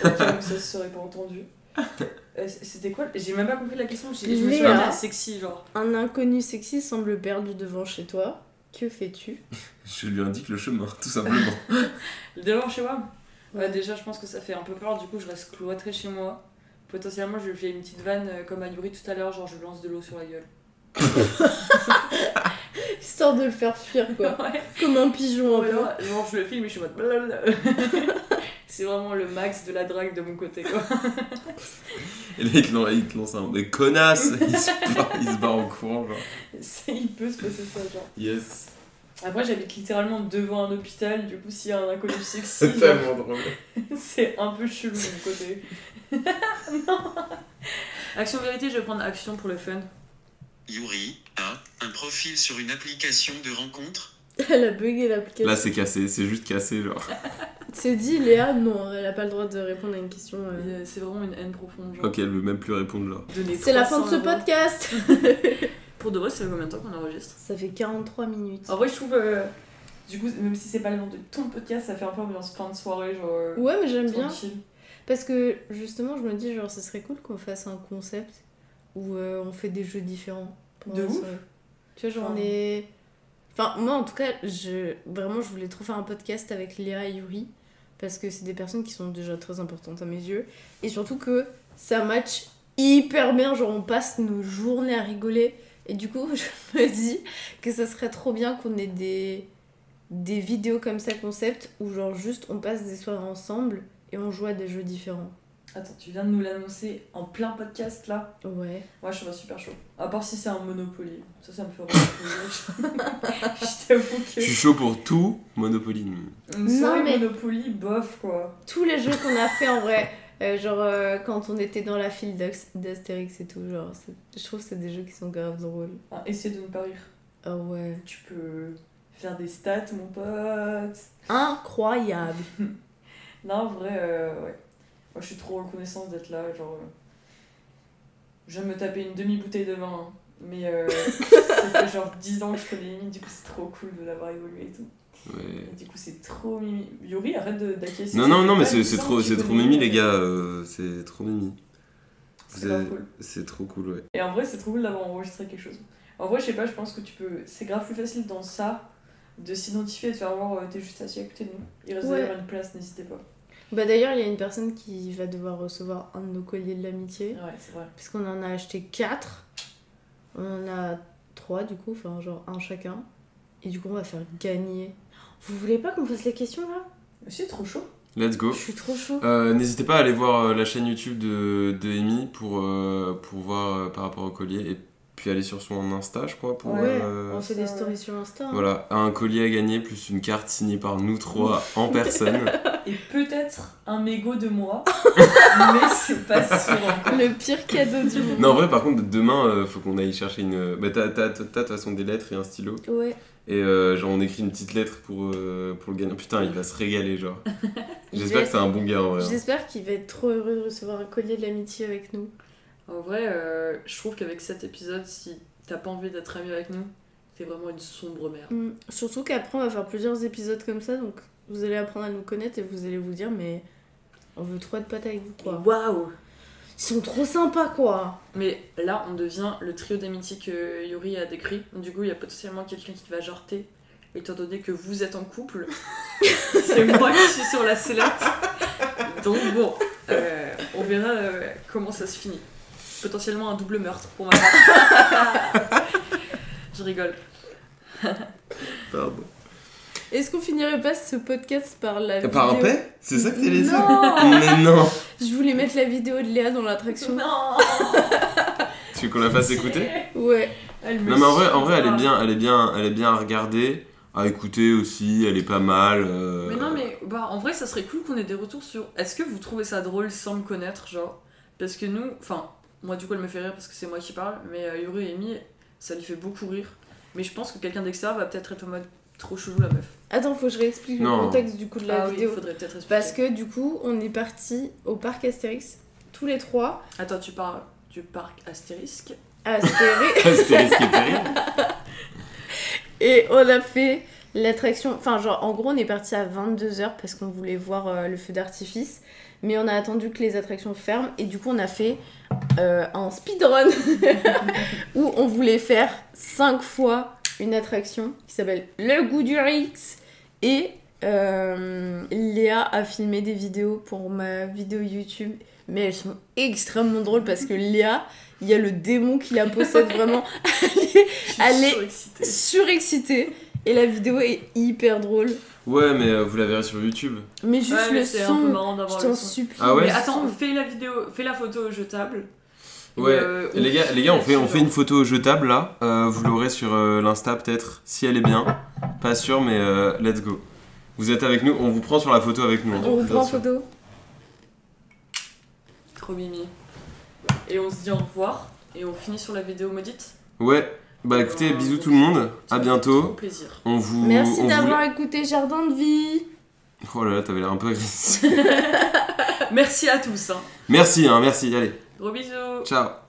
Speaker 3: J'avoue que ça se serait pas entendu. C'était quoi? J'ai même pas compris la question. Je me suis dit
Speaker 2: Léa.
Speaker 3: sexy, genre.
Speaker 2: Un inconnu sexy semble perdu devant chez toi. Que fais-tu?
Speaker 5: Je lui indique le chemin, tout simplement.
Speaker 3: Devant chez moi? Ouais, déjà, je pense que ça fait un peu peur. Du coup, je reste cloîtrée chez moi. Potentiellement, je fais une petite vanne comme à Yuri tout à l'heure, genre je lui lance de l'eau sur la gueule.
Speaker 2: Histoire de le faire fuir, quoi.
Speaker 3: Ouais.
Speaker 2: Comme un pigeon, un peu.
Speaker 3: Genre, je le filme et je suis en mode blablabla. C'est vraiment le max de la drague de mon côté, quoi.
Speaker 5: Et là, il te lance un mais connasse. Il se barre en courant, genre.
Speaker 3: Il peut se passer ça, genre.
Speaker 5: Yes.
Speaker 3: Après, j'habite littéralement devant un hôpital, du coup, s'il y a un inconnu sexy,
Speaker 5: C'est
Speaker 3: genre,
Speaker 5: tellement drôle.
Speaker 3: c'est un peu chelou de mon côté. Non. Action vérité, je vais prendre action pour le fun.
Speaker 4: Yuri a un profil sur une application de rencontre.
Speaker 2: Elle a bugué l'application.
Speaker 5: Là, c'est cassé, c'est juste cassé, genre.
Speaker 2: C'est dit, Léa, non, elle a pas le droit de répondre à une question.
Speaker 3: C'est vraiment une haine profonde, genre.
Speaker 5: Ok, elle veut même plus répondre, là.
Speaker 3: Donner
Speaker 2: C'est la fin de
Speaker 3: 300
Speaker 2: ce
Speaker 3: euros.
Speaker 2: podcast.
Speaker 3: Pour de vrai, ça fait combien de temps qu'on enregistre?
Speaker 2: Ça fait 43 minutes.
Speaker 3: En vrai, je trouve, du coup, même si c'est pas le nom de ton podcast, ça fait un peu ambiance fin de soirée, genre.
Speaker 2: Ouais, mais j'aime bien.
Speaker 3: Tranquille.
Speaker 2: Parce que justement, je me dis, genre, ça serait cool qu'on fasse un concept où on fait des jeux différents. pendant
Speaker 3: De
Speaker 2: la
Speaker 3: ouf.
Speaker 2: soirée. Tu vois, genre,
Speaker 3: Enfin,
Speaker 2: on est. Enfin, moi en tout cas, vraiment, je voulais trop faire un podcast avec Léa et Yuri. Parce que c'est des personnes qui sont déjà très importantes à mes yeux. Et surtout que ça match hyper bien. Genre, on passe nos journées à rigoler. Et du coup, je me dis que ça serait trop bien qu'on ait des vidéos comme ça, concept, où genre juste on passe des soirées ensemble et on joue à des jeux différents.
Speaker 3: Attends, tu viens de nous l'annoncer en plein podcast là?
Speaker 2: Ouais.
Speaker 3: Moi, je trouve ça super chaud. À part si c'est un Monopoly. Ça me fait vraiment plaisir. Je t'avoue
Speaker 5: Je
Speaker 3: que.
Speaker 5: suis chaud pour tout, Monopoly.
Speaker 3: Une soirée
Speaker 2: mais-
Speaker 3: Monopoly, bof quoi.
Speaker 2: Tous les jeux qu'on a fait en vrai, quand on était dans la file d'Astérix et tout, genre, je trouve que c'est des jeux qui sont grave drôles.
Speaker 3: Ah, essaie de ne pas rire.
Speaker 2: Ah ouais.
Speaker 3: Tu peux faire des stats, mon pote.
Speaker 2: Incroyable.
Speaker 3: Non, en vrai, ouais. Moi, je suis trop reconnaissante d'être là. Genre, je viens de me taper une demi-bouteille de vin. Hein. Mais ça fait genre 10 ans que je connais Mimi. Du coup, c'est trop cool de l'avoir évolué et tout.
Speaker 5: Ouais.
Speaker 3: Et du coup, c'est trop Mimi. Yuri, arrête d'acquiescer.
Speaker 5: Non, mais c'est
Speaker 3: c'est
Speaker 5: trop mimi, les gars. C'est trop mimi.
Speaker 3: C'est grave cool.
Speaker 5: C'est trop cool, ouais.
Speaker 3: Et en vrai, c'est trop cool d'avoir enregistré quelque chose. En vrai, je sais pas, je pense que tu peux. C'est grave plus facile dans ça de s'identifier et de faire voir t'es juste assis à côté de nous. Il reste
Speaker 2: Ouais.
Speaker 3: d'ailleurs une place, n'hésitez pas.
Speaker 2: Bah d'ailleurs, il y a une personne qui va devoir recevoir un de nos colliers de l'amitié.
Speaker 3: Ouais, c'est vrai.
Speaker 2: Puisqu'on en a acheté 4. On en a 3 du coup, enfin genre un chacun. Et du coup, on va faire gagner. Vous voulez pas qu'on fasse les questions là?
Speaker 3: C'est trop chaud.
Speaker 1: Let's go.
Speaker 2: Je suis trop chaud.
Speaker 1: N'hésitez pas à aller voir la chaîne YouTube de Amy pour voir par rapport au collier. Et puis aller sur son Insta, je crois. Pour,
Speaker 2: Ouais, on fait des stories sur Insta. Hein.
Speaker 1: Voilà, un collier à gagner plus une carte signée par nous trois en personne.
Speaker 3: Et peut-être un mégot de moi, mais c'est pas sûr encore.
Speaker 2: Le pire cadeau du monde.
Speaker 1: Non, en vrai, par contre, demain, faut qu'on aille chercher une. Bah, t'as de toute façon des lettres et un stylo.
Speaker 2: Ouais.
Speaker 1: Et genre, on écrit une petite lettre pour le gagnant. Putain, il va se régaler, genre. J'espère que c'est un bon gars en vrai.
Speaker 2: J'espère qu'il va être trop heureux de recevoir un collier de l'amitié avec nous.
Speaker 3: En vrai, je trouve qu'avec cet épisode, si t'as pas envie d'être ami avec nous, t'es vraiment une sombre merde.
Speaker 2: Surtout qu'après, on va faire plusieurs épisodes comme ça, donc vous allez apprendre à nous connaître et vous allez vous dire, mais on veut trop être potes avec vous, quoi.
Speaker 3: Waouh!
Speaker 2: Ils sont trop sympas, quoi.
Speaker 3: Mais là, on devient le trio d'amitié que Yuri a décrit. Du coup, il y a potentiellement quelqu'un qui va jarter, étant donné que vous êtes en couple. C'est moi qui suis sur la sellette. Donc bon, on verra comment ça se finit. Potentiellement un double meurtre pour ma part. Je rigole.
Speaker 1: Pardon.
Speaker 2: Est-ce qu'on finirait pas ce podcast par la vidéo?
Speaker 1: Par un paix? C'est ça que t'es laissé?
Speaker 2: Non.
Speaker 1: Mais non!
Speaker 2: Je voulais mettre la vidéo de Léa dans l'attraction.
Speaker 3: Non.
Speaker 1: Tu veux qu'on la fasse écouter?
Speaker 2: Ouais.
Speaker 1: Non mais en vrai elle est bien à regarder, à écouter aussi, elle est pas mal.
Speaker 3: Mais non mais bah en vrai ça serait cool qu'on ait des retours sur est-ce que vous trouvez ça drôle sans me connaître genre parce que nous, enfin moi du coup elle me fait rire parce que c'est moi qui parle mais Yuri et Amy ça lui fait beaucoup rire mais je pense que quelqu'un d'extérieur va peut-être être en mode trop chelou la meuf.
Speaker 2: Attends, faut que je réexplique le contexte du coup de la vidéo.
Speaker 3: Oui, faudrait peut-être expliquer.
Speaker 2: Parce que du coup on est partis au parc Astérix tous les trois.
Speaker 3: Attends, tu parles du parc Astérisque?
Speaker 2: Astérix.
Speaker 1: Astérix qui est terrible.
Speaker 2: Et on a fait l'attraction, enfin genre en gros on est parti à 22h parce qu'on voulait voir le feu d'artifice, mais on a attendu que les attractions ferment et du coup on a fait un speedrun où on voulait faire 5 fois une attraction qui s'appelle Le Goût du Rix et Léa a filmé des vidéos pour ma vidéo YouTube, mais elles sont extrêmement drôles parce que Léa, il y a le démon qui la possède vraiment. Elle est surexcitée et la vidéo est hyper drôle.
Speaker 1: Ouais, mais vous la verrez sur YouTube.
Speaker 2: Mais juste
Speaker 3: ouais, mais
Speaker 2: le
Speaker 3: c'est
Speaker 2: son,
Speaker 3: un peu marrant d'avoir
Speaker 2: je t'en
Speaker 3: le son.
Speaker 2: supplie.
Speaker 1: Ah ouais.
Speaker 3: Mais attends, fais la vidéo, fais la photo jetable.
Speaker 1: Ouais, et les gars, on fait une photo jetable là. Vous l'aurez sur l'Insta peut-être, si elle est bien. Pas sûr, mais let's go. Vous êtes avec nous, on vous prend sur la photo avec nous.
Speaker 2: On vous prend en photo.
Speaker 3: Trop mimi. Et on se dit au revoir et on finit sur la vidéo maudite.
Speaker 1: Ouais, bah écoutez, bisous tout le monde, à bientôt.
Speaker 3: Trop plaisir.
Speaker 2: Merci d'avoir écouté Jardin de Vie.
Speaker 1: Oh là là, t'avais l'air un peu agressif.
Speaker 3: Merci à tous. Hein.
Speaker 1: Merci, merci, allez.
Speaker 3: Gros bisous.
Speaker 1: Ciao.